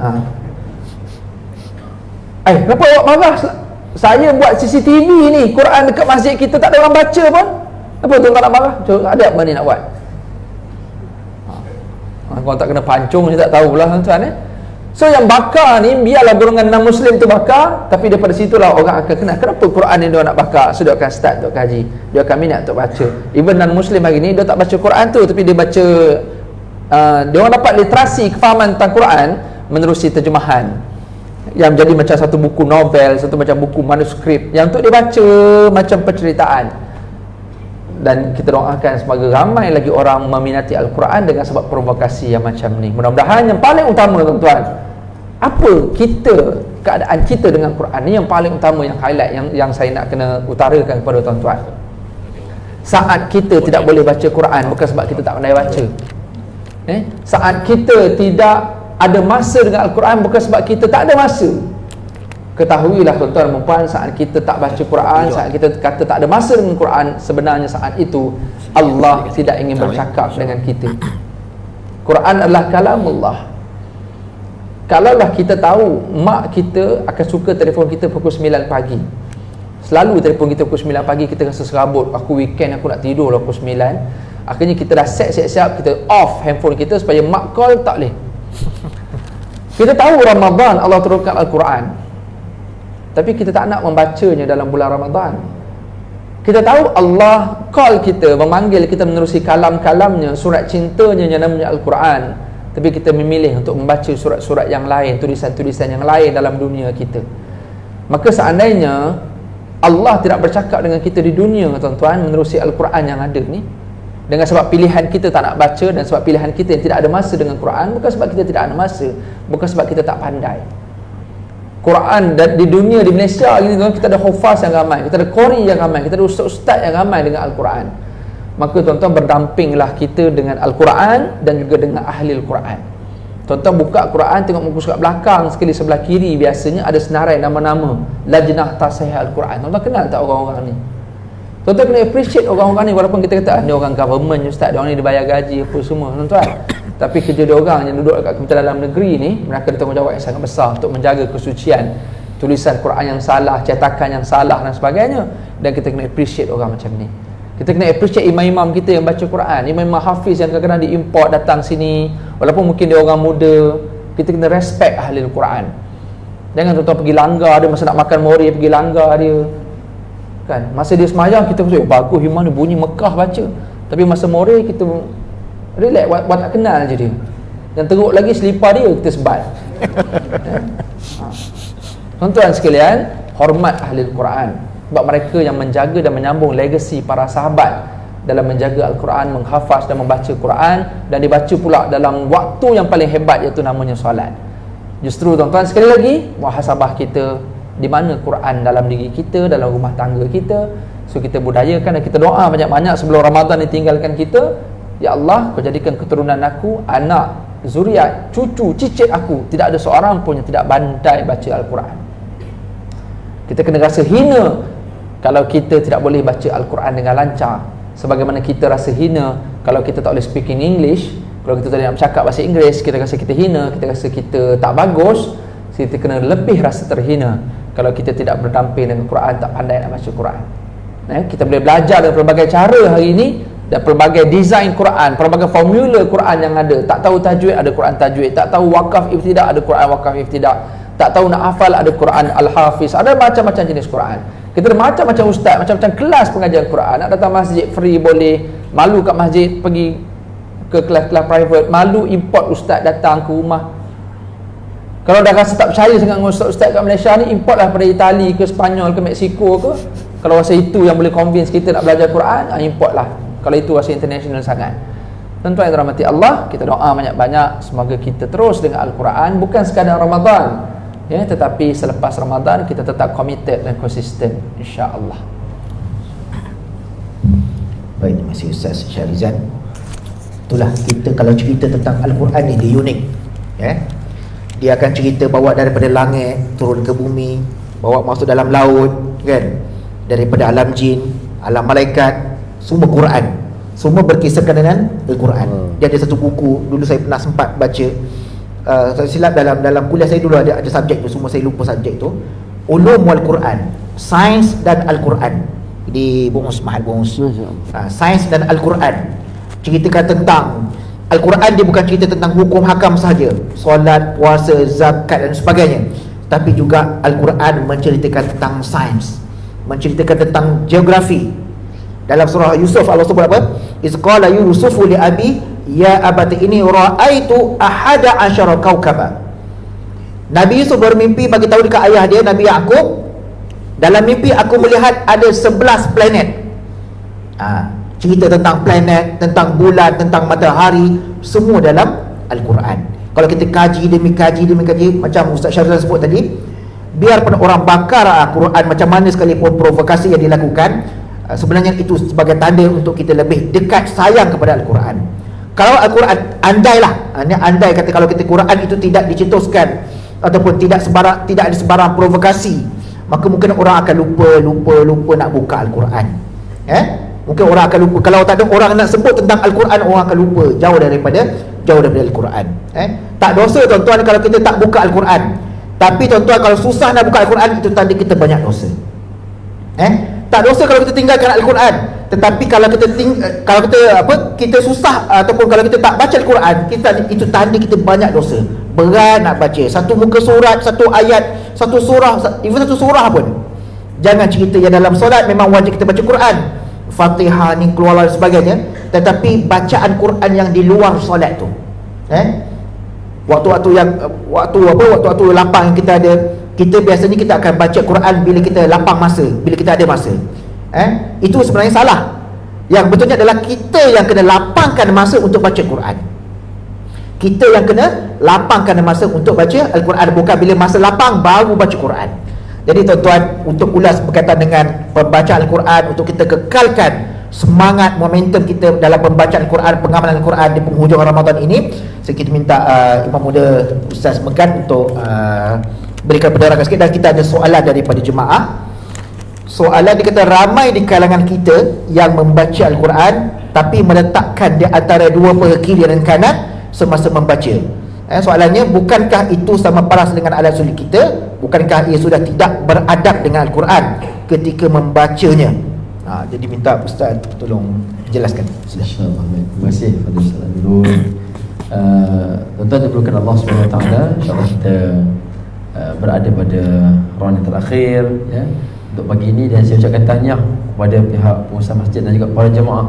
Kenapa awak marah? Saya buat CCTV ni, Quran dekat masjid kita tak ada orang baca pun. Apa tuan tak nak marah? Ada apa ni nak buat? Kalau tak kena pancung, saya tak tahu pula tuan-tuan. So yang bakar ni, biarlah golongan non-Muslim tu bakar, tapi daripada situlah orang akan kenal kenapa Quran ni dia nak bakar. So dia akan start untuk kaji, dia akan minat untuk baca. Even non-Muslim hari ni, dia tak baca Quran tu, tapi dia baca, dia orang dapat literasi, kefahaman tentang Quran menerusi terjemahan yang menjadi macam satu buku novel, satu macam buku manuskrip yang untuk dibaca macam penceritaan. Dan kita doakan semoga ramai lagi orang meminati Al-Quran dengan sebab provokasi yang macam ni. Mudah-mudahan yang paling utama tuan-tuan, apa kita, keadaan kita dengan Quran ni yang paling utama, yang highlight, yang saya nak kena utarakan kepada tuan-tuan. Saat kita tidak boleh baca Quran bukan sebab kita tak pandai baca. Saat kita tidak ada masa dengan Al-Quran bukan sebab kita tak ada masa. Ketahuilah tuan-tuan dan puan, saat kita tak baca Quran, saat kita kata tak ada masa dengan Quran, sebenarnya saat itu Allah tidak ingin bercakap dengan kita. Quran adalah kalamullah. Kalaulah kita tahu mak kita akan suka telefon kita pukul 9 pagi, selalu telefon kita pukul 9 pagi, kita rasa serabut, aku weekend aku nak tidur lah pukul 9. Akhirnya kita dah siap-siap, kita off handphone kita supaya mak call, tak boleh. Kita tahu Ramadan Allah turunkan Al-Quran, tapi kita tak nak membacanya dalam bulan Ramadan. Kita tahu Allah call kita, memanggil kita menerusi kalam-kalamnya, surat cintanya yang namanya Al-Quran, tapi kita memilih untuk membaca surat-surat yang lain, tulisan-tulisan yang lain dalam dunia kita. Maka seandainya Allah tidak bercakap dengan kita di dunia tuan-tuan menerusi Al-Quran yang ada ni, dengan sebab pilihan kita tak nak baca dan sebab pilihan kita yang tidak ada masa dengan Quran, bukan sebab kita tidak ada masa, bukan sebab kita tak pandai. Quran dan di dunia, di Malaysia ini kita ada hufaz yang ramai, kita ada qori yang ramai, kita ada ustaz-ustaz yang ramai dengan Al-Quran. Maka tuan-tuan berdampinglah kita dengan Al-Quran dan juga dengan ahli Al-Quran. Tuan-tuan buka Quran, tengok muka surat belakang sekali sebelah kiri, biasanya ada senarai nama-nama Lajnah Tasihih Al-Quran. Tuan-tuan kenal tak orang-orang ni? Tuan-tuan kena appreciate orang-orang ni, walaupun kita kata ni orang government ustaz, dia orang ni dibayar gaji apa semua tuan-tuan. Tapi kerja dia orang yang duduk dekat Kementerian Dalam Negeri ni, mereka ada tanggungjawab yang sangat besar untuk menjaga kesucian tulisan Quran yang salah, cetakan yang salah dan sebagainya. Dan kita kena appreciate orang macam ni. Kita kena appreciate imam-imam kita yang baca Quran, imam-imam hafiz yang kadang-kadang diimport datang sini, walaupun mungkin dia orang muda. Kita kena respect ahli Al-Quran. Jangan tuan-tuan pergi langgar dia, masa nak makan mori pergi langgar dia kan. Masa dia semayang kita kata bagus imam ni, bunyi Mekah baca, tapi masa mori kita relax, buat tak kenal je dia. Yang teruk lagi selipar dia kita sebat. Tuan-tuan sekalian, hormat ahli Al-Quran, sebab mereka yang menjaga dan menyambung legasi para sahabat dalam menjaga Al-Quran, menghafaz dan membaca Quran, dan dibaca pula dalam waktu yang paling hebat, iaitu namanya solat. Justru tuan-tuan sekali lagi, muhasabah kita, di mana Quran dalam diri kita, dalam rumah tangga kita. So kita budayakan dan kita doa banyak-banyak sebelum Ramadan ditinggalkan kita. Ya Allah, kau jadikan keturunan aku, anak, zuriat, cucu, cicit aku, tidak ada seorang pun yang tidak pandai baca Al-Quran. Kita kena rasa hina kalau kita tidak boleh baca Al-Quran dengan lancar, sebagaimana kita rasa hina kalau kita tak boleh speaking English. Kalau kita tak boleh nak bercakap bahasa Inggeris, kita rasa kita hina, kita rasa kita tak bagus. kita kena lebih rasa terhina kalau kita tidak berdamping dengan Quran, tak pandai nak baca Quran. Kita boleh belajar dengan pelbagai cara hari ini dan pelbagai design Quran, pelbagai formula Quran yang ada. Tak tahu tajwid, ada Quran tajwid. Tak tahu wakaf ibtidak, ada Quran wakaf ibtidak. Tak tahu nak hafal, ada Quran Al-Hafiz. Ada macam-macam jenis Quran. Kita ada macam-macam ustaz, macam-macam kelas pengajian Quran. Nak datang masjid free boleh, malu kat masjid pergi ke kelas-kelas private, malu import ustaz datang ke rumah. Kalau dah rasa tak percaya sangat dengan ustaz-ustaz kat Malaysia ni, import lah pada Itali ke Spanyol ke Mexico ke. Kalau rasa itu yang boleh convince kita nak belajar Quran, import lah. Kalau itu rasa international sangat. Tuan-tuan yang dirahmati Allah, kita doa banyak-banyak semoga kita terus dengan Al-Quran, bukan sekadar Ramadan, tetapi selepas Ramadan kita tetap committed dan konsisten, insya-Allah. Baik, terima kasih Ustaz Syarizan. Itulah, kita kalau cerita tentang Al-Quran ni dia unik, dia akan cerita bawa daripada langit turun ke bumi, bawa masuk dalam laut, kan, daripada alam jin, alam malaikat, semua Quran, semua berkisahkan dengan Al-Quran. Dia ada satu buku, dulu saya pernah sempat baca, saya silap dalam kuliah saya dulu ada subjek tu, semua saya lupa subjek tu, Ulum wal Quran, Sains dan Al-Quran, di Bungus Mahal Bungus. Sains dan Al-Quran ceritakan tentang Al-Quran. Dia bukan cerita tentang hukum hakam sahaja, solat, puasa, zakat dan sebagainya, tapi juga Al-Quran menceritakan tentang sains, menceritakan tentang geografi. Dalam surah Yusuf Allah sebut apa? Iz qala Yusufu li abi ya abati ini ra'aitu ahada asyara kaukaba. Nabi Yusuf bermimpi bagi tahu dekat ayah dia Nabi Yaqub, dalam mimpi aku melihat ada 11 planet. Cerita tentang planet, tentang bulan, tentang matahari, semua dalam Al-Quran. Kalau kita kaji demi kaji macam Ustaz Syarizal sebut tadi, biarpun orang bakar Quran macam mana sekalipun provokasi yang dilakukan, sebenarnya itu sebagai tanda untuk kita lebih dekat sayang kepada Al-Quran. Kalau Al-Quran, andai kata kalau kita Quran itu tidak dicetuskan ataupun tidak ada sebarang provokasi, maka mungkin orang akan lupa nak buka Al-Quran. Mungkin orang akan lupa. Kalau tak ada orang nak sebut tentang Al-Quran, orang akan lupa, jauh daripada Al-Quran. Tak dosa tuan-tuan kalau kita tak buka Al-Quran. Tapi tuan-tuan, kalau susah nak buka Al-Quran, itu tanda kita banyak dosa. Tak dosa kalau kita tinggalkan Al-Quran. Tetapi kalau kita susah ataupun kalau kita tak baca Al-Quran, itu tanda kita banyak dosa. Berat nak baca satu muka surat, satu ayat, satu surah, even satu surah pun. Jangan cerita yang dalam solat memang wajib kita baca Quran, Fatihah ni keluar dan sebagainya, tetapi bacaan Quran yang di luar solat tu, waktu-waktu lapang yang kita ada, kita biasanya kita akan baca Quran bila kita lapang masa, bila kita ada masa. Itu sebenarnya salah. Yang betulnya adalah kita yang kena lapangkan masa untuk baca Quran. Kita yang kena lapangkan masa untuk baca Al-Quran, bukan bila masa lapang baru baca Quran. Jadi tuan-tuan, untuk ulas berkaitan dengan pembacaan Al-Quran, untuk kita kekalkan semangat, momentum kita dalam pembacaan Al-Quran, pengamalan Al-Quran di penghujung Ramadan ini, kita minta Imam Muda Ustaz Megan untuk berikan penerangan sikit. Dan kita ada soalan daripada jemaah. Soalan dia kata, ramai di kalangan kita yang membaca Al-Quran tapi meletakkan di antara dua paha kiri dan kanan semasa membaca. Soalannya, bukankah itu sama paras dengan alat sulit kita? Bukankah ia sudah tidak beradab dengan Al-Quran ketika membacanya? Jadi minta Ustaz tolong jelaskan. Silakan. Terima kasih kepada Ustaz Amirul. Tuan-tuan diperlukan Allah SWT, insyaAllah kita berada pada round yang terakhir untuk pagi ini. Dan saya ucapkan tahniah kepada pihak pengusaha masjid dan juga para jemaah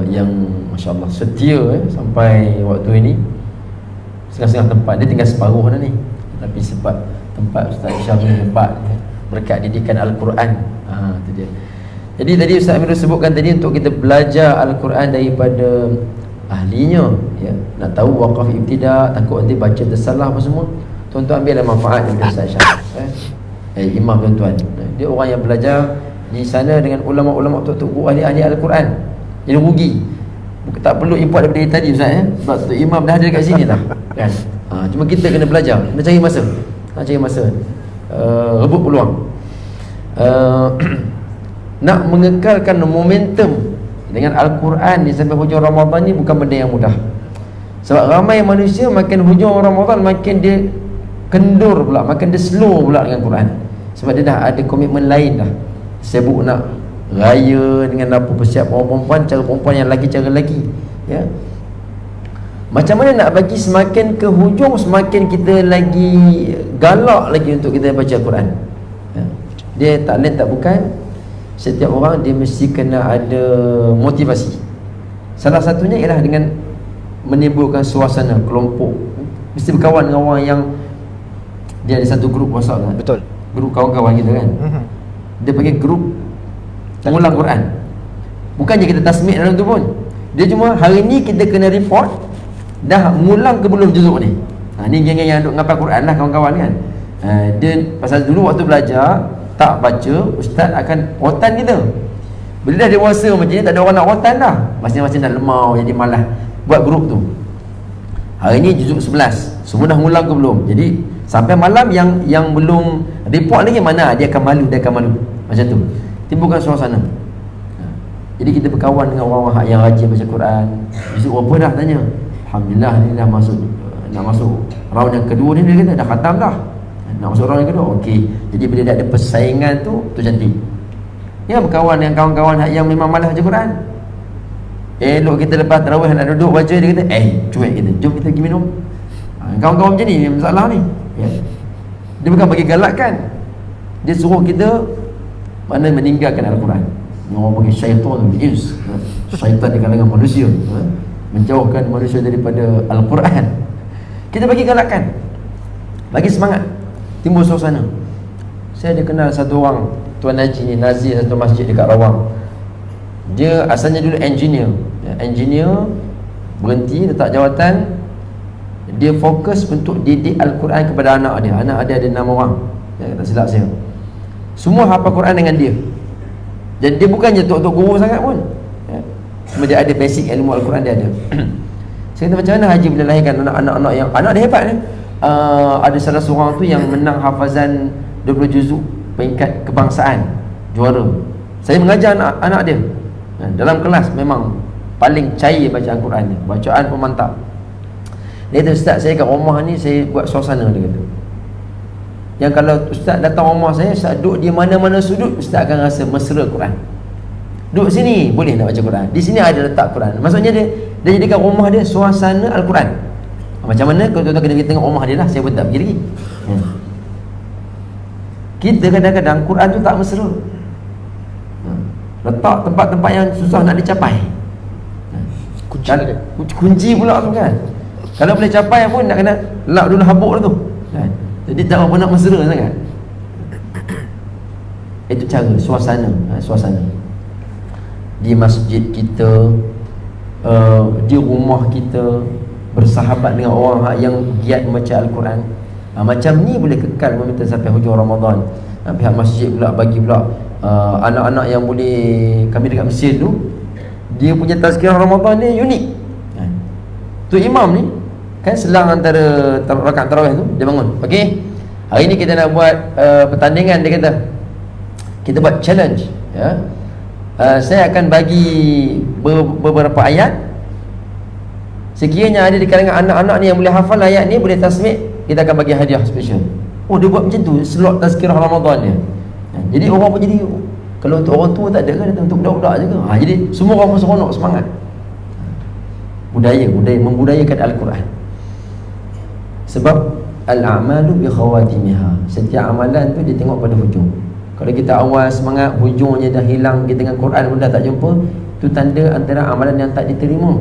yang Masya Allah setia sampai waktu ini. Setengah-setengah tempat, dia tinggal separuh dah ni, tapi sebab tempat Ustaz Isyam ni tempat berkat didikan Al-Quran. Itu dia. Jadi tadi Ustaz Amirul sebutkan tadi, untuk kita belajar Al-Quran daripada ahlinya, nak tahu wakaf ibtidak, takut nanti baca tersalah apa semua. Tuan-tuan ambillah manfaat daripada Ustaz Isyam, imam tuan-tuan. Dia orang yang belajar di sana dengan ulama-ulama, tok-tok guru ahli-ahli Al-Quran. Jadi rugi. Tak perlu import daripada tadi Ustaz, sebab Tok Imam dah ada dekat sini dah, kan? Cuma kita kena belajar, kena cari masa, rebut peluang. Nak mengekalkan momentum dengan Al-Quran ni sampai hujung Ramadan ni bukan benda yang mudah. Sebab ramai manusia makin hujung Ramadan makin dia kendur pula, makin dia slow pula dengan Quran. Sebab dia dah ada komitmen lain dah. Sibuk nak raya dengan apa, persiap orang perempuan, cara perempuan, yang lelaki cara lelaki, ya. Macam mana nak bagi semakin ke hujung semakin kita lagi galak lagi untuk kita baca Quran, ya. Dia tak lain tak bukan, setiap orang dia mesti kena ada motivasi. Salah satunya ialah dengan menimbulkan suasana kelompok. Mesti berkawan dengan orang yang dia ada satu grup WhatsApp kan? Betul. Grup kawan-kawan kita kan. Dia panggil grup mengulang Quran. Bukan je kita tasmik dalam tu pun. Dia cuma hari ni kita kena report dah mengulang ke belum juzuk ni. Ni geng-geng yang duk ngapal Quran lah kawan-kawan kan. Dia pasal dulu waktu belajar tak baca, ustaz akan rotan kita. Bila dah dewasa macam ni tak ada orang nak rotan dah. Masing-masing dah lemau jadi malas buat grup tu. Hari ni juzuk 11. Semua dah mengulang ke belum? Jadi sampai malam yang belum report lagi mana dia akan malu, macam tu. Timbulkan suasana. Jadi kita berkawan dengan orang-orang yang rajin baca Quran. Besok berapa dah tanya, alhamdulillah ni dah masuk, nak masuk round yang kedua ni, dia kata dah khatam dah, nak masuk round yang kedua. Okey, jadi bila dah ada persaingan tu cantik. Ya, berkawan dengan kawan-kawan yang memang malas baca Quran. Elok kita lepas tarawih nak duduk baca, dia kata cuek kita, jom kita pergi minum. Kawan-kawan macam ni masalah ni, ya. Dia bukan bagi galakkan, dia suruh kita mana meninggalkan Al-Quran. Yang orang panggil syaitan, syaitan di kalangan manusia, menjauhkan manusia daripada Al-Quran. Kita bagi galakkan, bagi semangat, timbul suasana. Saya ada kenal satu orang, Tuan Haji ni, Nazir, satu masjid dekat Rawang. Dia asalnya dulu engineer, berhenti letak jawatan. Dia fokus untuk didik Al-Quran kepada anak dia. Anak dia ada 6 orang, ya, tak silap saya. Semua hafal Quran dengan dia. Dan dia bukannya tok guru sangat pun, ya. Cuma dia ada basic ilmu Al-Quran, dia ada. Saya kata macam mana Haji bila lahirkan anak-anak yang anak dia hebat ni. Ada salah seorang tu yang menang hafazan 20 juzuk peringkat kebangsaan, juara. Saya mengajar anak dia. Dalam kelas memang paling cair baca Al-Quran dia. Bacaan pun mantap. Dia kata, ustaz saya kat rumah ni saya buat suasana, dia kata. Yang kalau ustaz datang rumah saya, ustaz duduk di mana-mana sudut, ustaz akan rasa mesra Quran. Duduk sini boleh nak baca Quran, di sini ada letak Quran. Maksudnya dia jadikan rumah dia suasana Al-Quran. Macam mana kalau tuan-tuan kena tengok rumah dia lah, saya pun tak pergi lagi. Kita kadang-kadang Quran tu tak mesra, letak tempat-tempat yang susah nak dicapai. Kunci pula tu kan. Kalau boleh capai pun nak kena lap dulu habuk tu kan? Jadi tak apa nak mesra sangat. Itu cara suasana, suasana di masjid kita, di rumah kita, bersahabat dengan orang yang giat membaca Al-Quran. Macam ni boleh kekal meminta sampai hujung Ramadan. Pihak masjid pula bagi pula anak-anak yang boleh, kami dekat Mesir tu, dia punya tazkirah Ramadan ni unik. Tu imam ni kan selang antara rakaat tarawih tu dia bangun, okey, hari ni kita nak buat pertandingan. Dia kata kita buat challenge, ya. Saya akan bagi beberapa ayat. Sekiranya ada di kalangan anak-anak ni yang boleh hafal ayat ni, boleh tasmik, kita akan bagi hadiah special. Oh, dia buat macam tu slot tazkirah Ramadan dia. Jadi orang pun jadi, kalau untuk orang tua tak ada kan, untuk budak-budak je ke. Jadi semua orang pun seronok, semangat. Budaya membudayakan Al-Quran. Sebab al-a'malu bi khawatimiha, setiap amalan tu dia tengok pada hujung. Kalau kita awal semangat, hujungnya dah hilang, kita dengan Quran pun dah tak jumpa, tu tanda antara amalan yang tak diterima.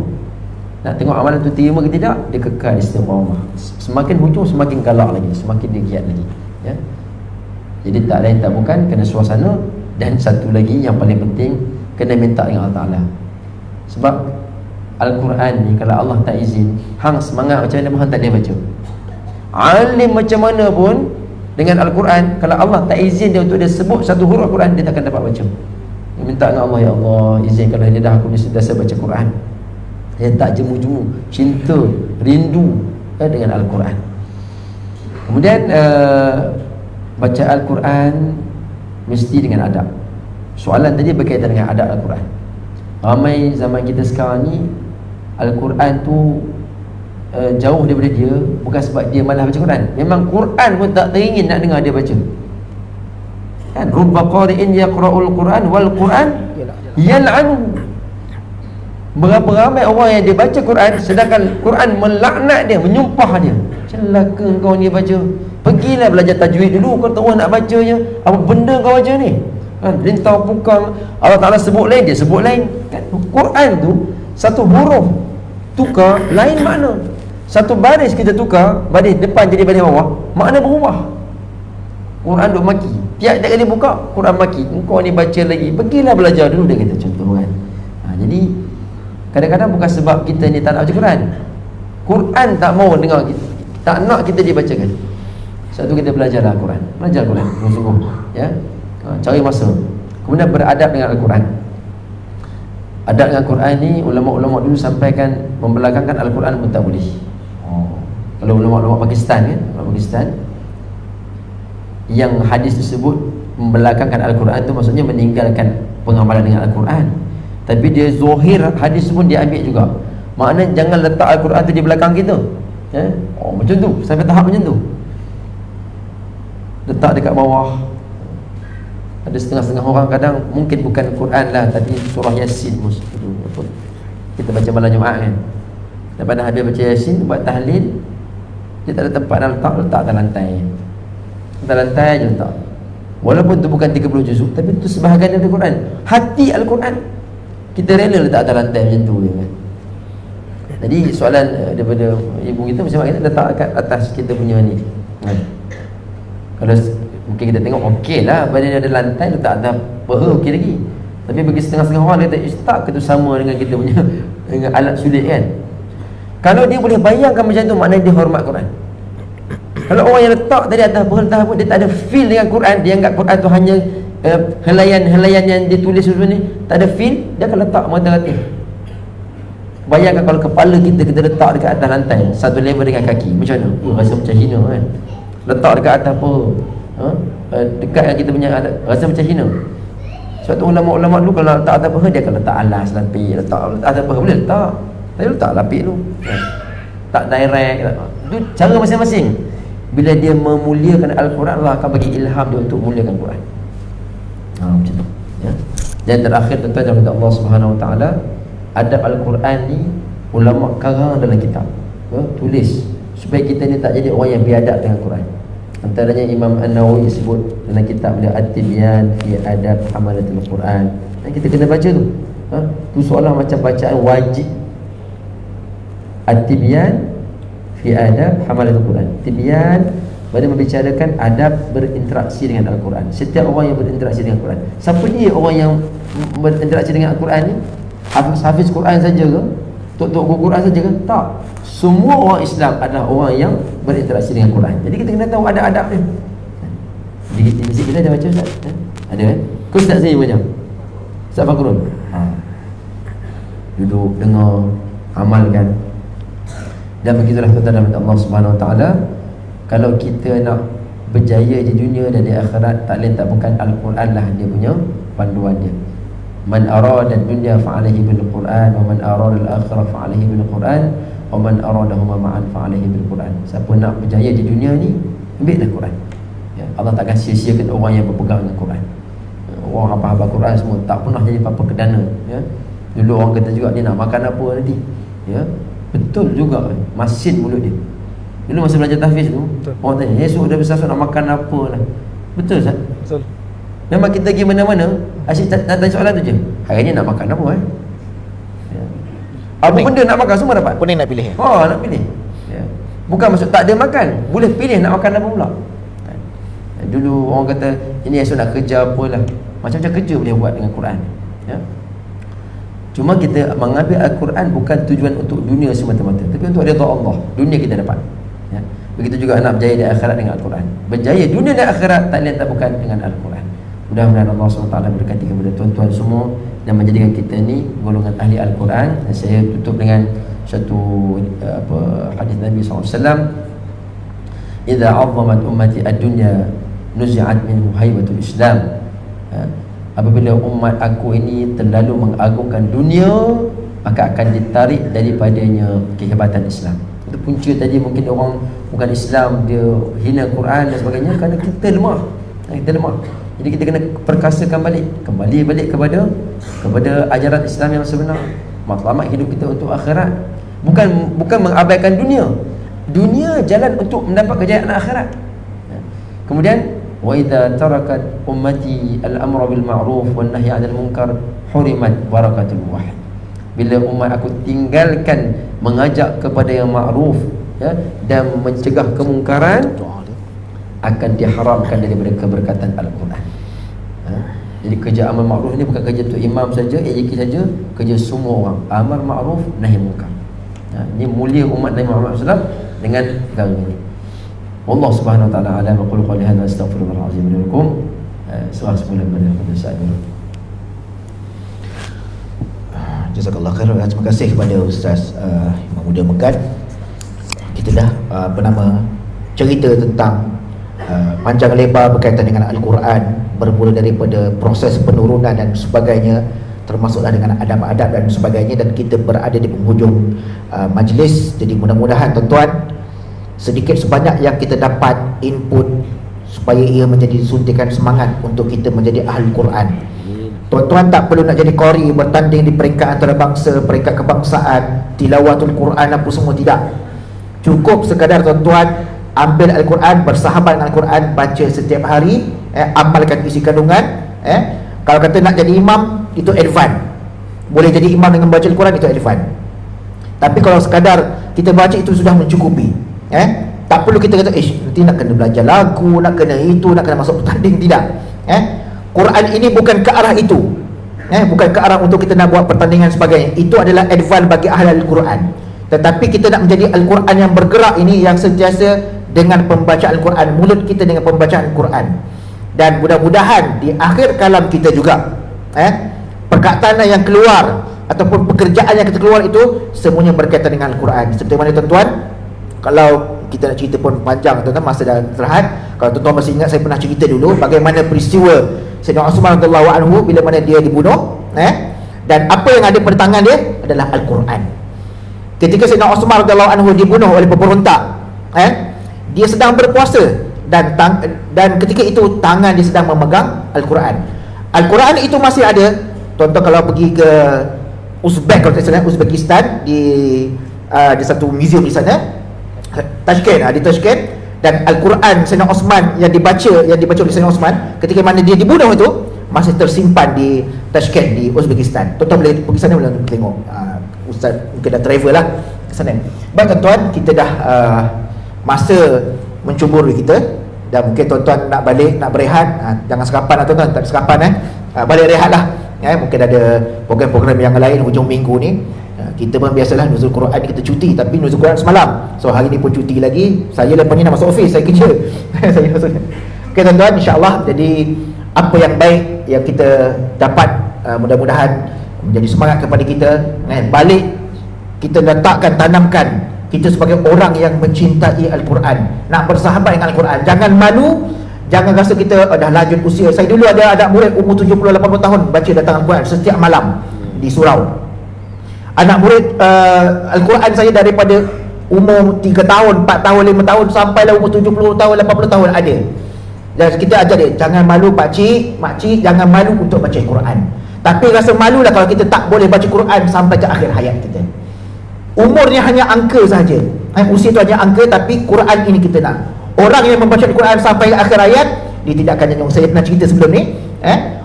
Nak tengok amalan tu terima ke tidak, dia kekal istiqamah. Semakin hujung semakin galak lagi, semakin dia giat lagi, ya. Jadi tak lain tak bukan, kena suasana. Dan satu lagi yang paling penting, kena minta dengan Allah Ta'ala. Sebab Al-Quran ni kalau Allah tak izin, hang semangat macam mana pun hang tak boleh baca. Alim macam mana pun dengan Al-Quran, kalau Allah tak izin dia untuk dia sebut satu huruf Al-Quran, dia takkan dapat baca. Dia minta dengan Allah, ya Allah, izinkanlah lidah aku ni sentiasa baca Quran. Dia tak jemu-jemu, cinta, rindu dengan Al-Quran. Kemudian baca Al-Quran mesti dengan adab. Soalan tadi berkaitan dengan adab Al-Quran. Ramai zaman kita sekarang ni, Al-Quran tu jauh daripada dia, bukan sebab dia malas baca Quran. Memang Quran pun tak teringin nak dengar dia baca. Kan rubba qari'in yaqra'ul Quran wal Quran yal'anu. Berapa ramai orang yang dia baca Quran sedangkan Quran melaknat dia, menyumpah dia. Celaka kau ni baca. Pergilah belajar tajwid dulu, kau tahu nak baca je. Apa benda kau baca ni? Kan rintau pukang, Allah Taala sebut lain, dia sebut lain. Kan Quran tu satu huruf tukar lain makna. Satu baris kita tukar, baris depan jadi baris bawah, makna berubah. Quran duk maki. Tiap kali buka Quran maki. Engkau ni baca lagi. Pergilah belajar dulu, dia kata contoh kan. Jadi kadang-kadang bukan sebab kita ni tak nak baca Quran. Quran tak mau dengar kita, tak nak kita dibacakan. Sebab tu kita belajarlah Quran. Belajar Quran sungguh-sungguh, ya. Cari masa. Kemudian beradab dengan Al-Quran. Adab dengan Quran ni ulama-ulama dulu sampaikan membelakangkan Al-Quran pun tak boleh. Kalau ulama-ulama Pakistan kan, ulama Pakistan yang hadis tersebut membelakangkan Al-Quran tu maksudnya meninggalkan pengamalan dengan Al-Quran. Tapi dia zahir hadis pun dia ambil juga. Maknanya jangan letak Al-Quran tu di belakang kita, ya? Macam tu, sampai tahap macam tu. Letak dekat bawah. Ada setengah-setengah orang kadang mungkin bukan Quran lah, tapi surah Yasin kita baca malam Jumaat kan. Lepas dah habis baca Yasin, buat tahlil, dia tak ada tempat nak letak atas lantai. Atas lantai je letak. Walaupun tu bukan 30 juzuk, tapi tu sebahagian dari Quran. Hati Al-Quran kita rela letak atas lantai macam tu kan. Jadi soalan daripada ibu kita, macam mana kita letak kat atas kita punya ni kan? Kalau mungkin kita tengok okey lah, pada dia ada lantai letak atas peha okey lagi. Tapi bagi setengah-setengah orang dia kata tak ke tu sama dengan kita punya dengan alat sulit kan. Kalau dia boleh bayangkan macam tu, maknanya dia hormat Quran. Kalau orang yang letak tadi atas peha pun dia tak ada feel dengan Quran, dia anggap Quran tu hanya helaian-helaian yang ditulis dulu ni, tak ada feel, dia akan letak mata-mata. Bayangkan kalau kepala kita letak dekat atas lantai satu level dengan kaki, macam mana? Rasa macam hina kan. Letak dekat atas apa? Dekat yang kita punya rasa macam hina. Sebab tu ulama-ulama dulu kalau letak atas peha, dia akan letak alas lapik, letak atas peha boleh letak. Tapi letak lapik tu. Tak direct. Itu cara masing-masing. Bila dia memuliakan Al-Quran, Allah akan bagi ilham dia untuk muliakan Quran. Macam tu, ya. Dan terakhir tentu daripada Allah Subhanahu Wa Taala, adab Al-Quran ni ulama karang dalam kitab, tulis supaya kita ni tak jadi orang yang biadab dengan Quran. Antaranya Imam An-Nawawi sebut dalam kitab dia At-Tibyan fi Adab Hamalatul Quran. Dan kita kena baca tu. Tu seolah macam bacaan wajib. At-Tibyan fi Adab Hamalatul Quran. Tibyan pada membicarakan adab berinteraksi dengan Al-Quran. Setiap orang yang berinteraksi dengan Al-Quran. Siapa dia orang yang berinteraksi dengan Al-Quran ni? Hafiz Quran saja ke? Tok-tok Quran saja ke? Tak. Semua orang Islam adalah orang yang berinteraksi dengan Quran. Jadi kita kena tahu ada adab dia. Di masjid kita ada baca Ustaz? Ada kan? Kau Ustaz saya macam Ustaz Fakrul. Duduk, dengar, amalkan. Dan begitulah tuan-tuan dan Allah Subhanahu Wa Taala. Kalau kita nak berjaya di dunia dan di akhirat, tak lain tak bukan Al-Quran lah dia punya panduan dia. Man arada dunya fa'alaihi bil Quran, wa man arada al-akhirah fa'alaihi bil Quran, wa man aradahuma ma'an fa'alaihi bil Quran. Siapa nak berjaya di dunia ni, ambillah Quran. Ya, Allah takkan sia-siakan orang yang berpegang dengan Quran. Orang hafal Quran semua tak pernah jadi apa-apa kedana, ya. Dulu orang kata juga dia nak makan apa nanti. Ya. Betul juga, masin mulut dia. Dulu masa belajar tahfiz tu, orang tanya, esok dah besar nak makan apa lah. Betul Ustaz? Betul. Memang kita pergi mana-mana asyik nak tanya soalan tu je. Hari ni nak makan apa ya. Apa benda nak makan semua dapat. Pening nak pilih. Nak pilih ya. Bukan maksud tak ada makan, boleh pilih nak makan apa pula. Dulu orang kata ini esok nak kerja apalah, macam-macam kerja boleh buat dengan Quran ya. Cuma kita mengambil Al-Quran bukan tujuan untuk dunia semata-mata, tapi untuk redha Allah. Dunia kita dapat ya. Begitu juga nak berjaya di akhirat dengan Al-Quran. Berjaya dunia dan akhirat tak lain tak bukan dengan Al-Quran. Mudah-mudahan Allah SWT berkati kepada tuan-tuan semua dan menjadikan kita ni golongan ahli Al-Quran. Dan saya tutup dengan satu hadis Nabi SAW. Idza 'azzamat ummati ad-dunya nuzi'at minhu haibatul Islam. Apabila umat aku ini terlalu mengagungkan dunia, maka akan ditarik daripadanya kehebatan Islam. Itu punca tadi mungkin orang bukan Islam, dia hina Quran dan sebagainya kerana kita lemah. Kita lemah. Jadi kita kena perkasakan balik, kembali balik kepada ajaran Islam yang sebenar. Matlamat hidup kita untuk akhirat. Bukan mengabaikan dunia. Dunia jalan untuk mendapat kejayaan akhirat. Kemudian wa idza tarakat ummati al-amra bil ma'ruf wan nahyi 'anil munkar hurimat barakatul wahid. Bila umat aku tinggalkan mengajak kepada yang ma'ruf, ya, dan mencegah kemungkaran, akan diharamkan daripada keberkatan Al-Quran. Jadi kerja amal ma'ruf ini bukan kerja untuk imam saja, AJK saja, kerja semua orang. Amal ma'ruf, nahi munkar. Ini mulia umat Nabi Muhammad SAW dengan perkara ini. Allah Subhanahu wa taala alam, aqulu qawli hadza astaghfirullahal azim li lakum. Soal sebulan pada saat ini. Jazakallah khair. Terima kasih kepada Ustaz Imam Muda Megat. Kita dah cerita tentang panjang lebar berkaitan dengan Al-Quran, bermula daripada proses penurunan dan sebagainya, termasuklah dengan adab-adab dan sebagainya, dan kita berada di penghujung majlis. Jadi mudah-mudahan tuan-tuan, sedikit sebanyak yang kita dapat input supaya ia menjadi suntikan semangat untuk kita menjadi ahli Quran. Tuan-tuan tak perlu nak jadi qari, bertanding di peringkat antarabangsa, peringkat kebangsaan, tilawatul Quran apa semua, tidak. Cukup sekadar tuan-tuan ambil Al-Quran, bersahabat dengan Al-Quran, baca setiap hari, amalkan isi kandungan. Kalau kata nak jadi imam, itu advance. Boleh jadi imam dengan baca Al-Quran, itu advance. Tapi kalau sekadar kita baca, itu sudah mencukupi. Tak perlu kita kata nanti nak kena belajar lagu, nak kena itu, nak kena masuk bertanding, tidak. Quran ini bukan ke arah itu. Bukan ke arah untuk kita nak buat pertandingan sebagainya. Itu adalah advance bagi ahli Al-Quran. Tetapi kita nak menjadi Al-Quran yang bergerak ini, yang sentiasa dengan pembacaan Al-Quran, mulut kita dengan pembacaan Al-Quran. Dan mudah-mudahan di akhir kalam kita juga, perkataan yang keluar ataupun pekerjaan yang kita keluar itu semuanya berkaitan dengan Al-Quran. Seperti mana tuan-tuan, kalau kita nak cerita pun panjang tuan-tuan, masa dah terhad. Kalau tuan-tuan masih ingat, saya pernah cerita dulu bagaimana peristiwa Sayyidina Uthman radhiyallahu anhu bila mana dia dibunuh, dan apa yang ada pada tangan dia adalah Al-Quran. Ketika Sayyidina Uthman radhiyallahu anhu dibunuh oleh pemberontak, dia sedang berpuasa, dan ketika itu tangan dia sedang memegang Al-Quran. Al-Quran itu masih ada. Tuan-tuan kalau pergi ke Uzbekistan, di satu museum di sana, Tashkent, di Tashkent, dan Al-Quran Sayyidina Osman yang dibaca oleh Sayyidina Osman ketika mana dia dibunuh itu masih tersimpan di Tashkent, di Uzbekistan. Tuan-tuan boleh pergi sana, boleh tengok. Ustaz mungkin dah travel lah ke sana. Baik tuan-tuan, kita dah masa mencubur kita, dan mungkin tuan-tuan nak balik, nak berehat, jangan sekapan lah tuan-tuan, tak sekapan balik rehat lah. Mungkin ada program-program yang lain hujung minggu ni. Kita pun biasalah nuzul Quran ni kita cuti, tapi nuzul Quran semalam. So hari ni pun cuti lagi. Saya lepas ni nak masuk office, saya kerja. Saya masuk. Okay tuan-tuan, insya-Allah. Jadi apa yang baik yang kita dapat, mudah-mudahan menjadi semangat kepada kita. Balik kita letakkan, tanamkan kita sebagai orang yang mencintai Al-Quran, nak bersahabat dengan Al-Quran. Jangan malu, jangan rasa kita dah lanjut usia. Saya dulu ada anak murid umur 70-80 tahun baca datang Al-Quran setiap malam di surau. Anak murid Al-Quran saya daripada umur 3 tahun, 4 tahun, 5 tahun sampailah umur 70 tahun, 80 tahun ada. Dan kita ajar dia, jangan malu pakcik, makcik, jangan malu untuk baca Quran. Tapi rasa malulah kalau kita tak boleh baca Quran sampai ke akhir hayat kita. Umurnya hanya angka sahaja, usia itu hanya angka, tapi Quran ini kita nak. Orang yang membaca Quran sampai akhir hayat, dia tidak akan nyanyi. Saya pernah cerita sebelum ni,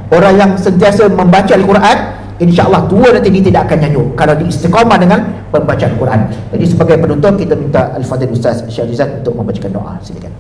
orang yang sentiasa membaca Al-Quran, insya-Allah tua nanti dia tidak akan nyanyi kalau dia istiqamah dengan pembacaan Quran. Jadi sebagai penutup, kita minta Al-Fadhil Ustaz Syahrizat untuk membacakan doa. Silakan.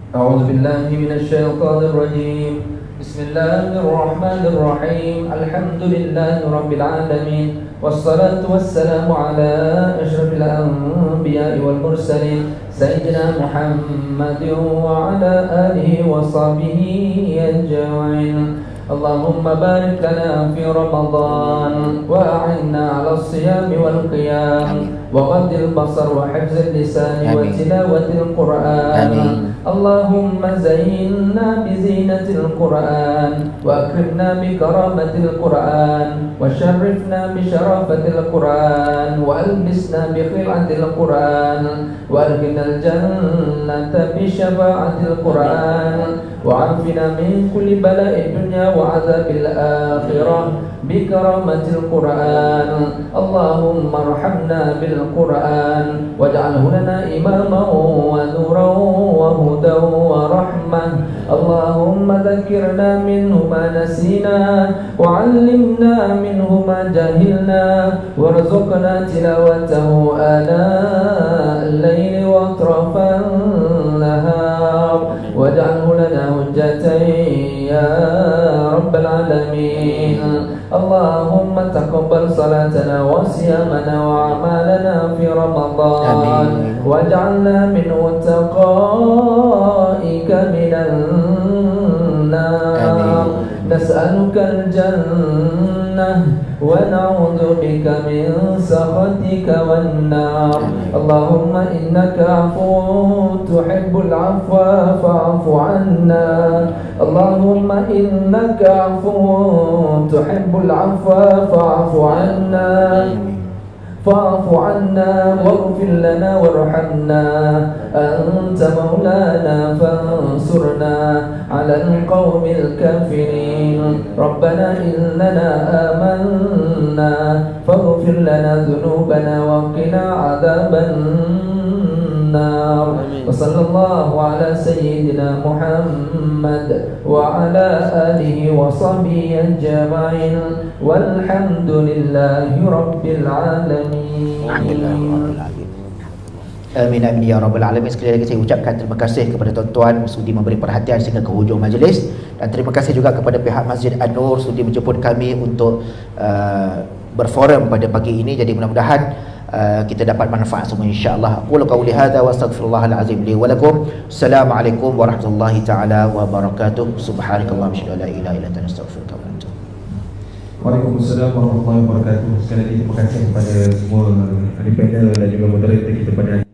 A'udzu billahi minasyaitonir rajim. Bismillahirrahmanirrahim. Alhamdulillahirabbil alamin. Wassalatu wassalamu ala asyrafil anbiya'i wal mursalin Sayyidina Muhammadin wa ala alihi wa sahbihi ajma'in. Allahumma barik lana fi Ramadan wa a'inna ala as-siyami wal qiyam وغض البصر وحفظ اللسان آمين. وتلاوة القرآن. آمين. اللهم زينا بزينة القرآن وأكرمنا بكرامة القرآن وشرفنا بشرافة القرآن وألبسنا بخلعة القرآن وأدخلنا الجنة بشفاعة القرآن وعافنا من كل بلاء الدنيا وعذاب الآخرة بكرامة القرآن. اللهم ارحمنا بالقرآن واجعله لنا إماما ونورا وهدى ورحمة. اللهم ذكرنا منه ما نسينا وعلمنا منه ما جهلنا وارزقنا تلاوته آناء الليل وأطراف النهار واجعله لنا حجة يا رب العالمين. اللهم تقبل صلاتنا وصيامنا وأعمالنا في رمضان واجعلنا من متقائك من النار. نسألك الجنة ونعوذ بك من سخطك والنار. اللهم إنك عفو تحب العفو فاعف عنا. اللهم إنك عفو تحب العفو فاعف عنا. فاعف عنا واغفر لنا وارحمنا. أنت مولانا فانصرنا على القوم الكافرين. ربنا إننا آمنا فاغفر لنا ذنوبنا وقنا عذاب النار. وصلى الله على سيدنا محمد وعلى آله وصحبه أجمعين والحمد لله رب العالمين. Amin amin ya rabbal alamin. Sekali lagi saya ucapkan terima kasih kepada tuan-tuan sudi memberi perhatian sehingga ke hujung majlis, dan terima kasih juga kepada pihak Masjid An-Nur sudi menjemput kami untuk berforum pada pagi ini. Jadi mudah-mudahan kita dapat manfaat semua insya-Allah. Aqulu qawli hadza wa astaghfirullahal azim li wa lakum. Assalamualaikum warahmatullahi taala wabarakatuh. Subhanakallahumma wa bihamdika la ilaha illa anta astaghfiruka wa atubu. Waalaikumsalam warahmatullahi wabarakatuh. Sekali lagi terima kasih kepada semua ahli panel dan juga moderator kita pada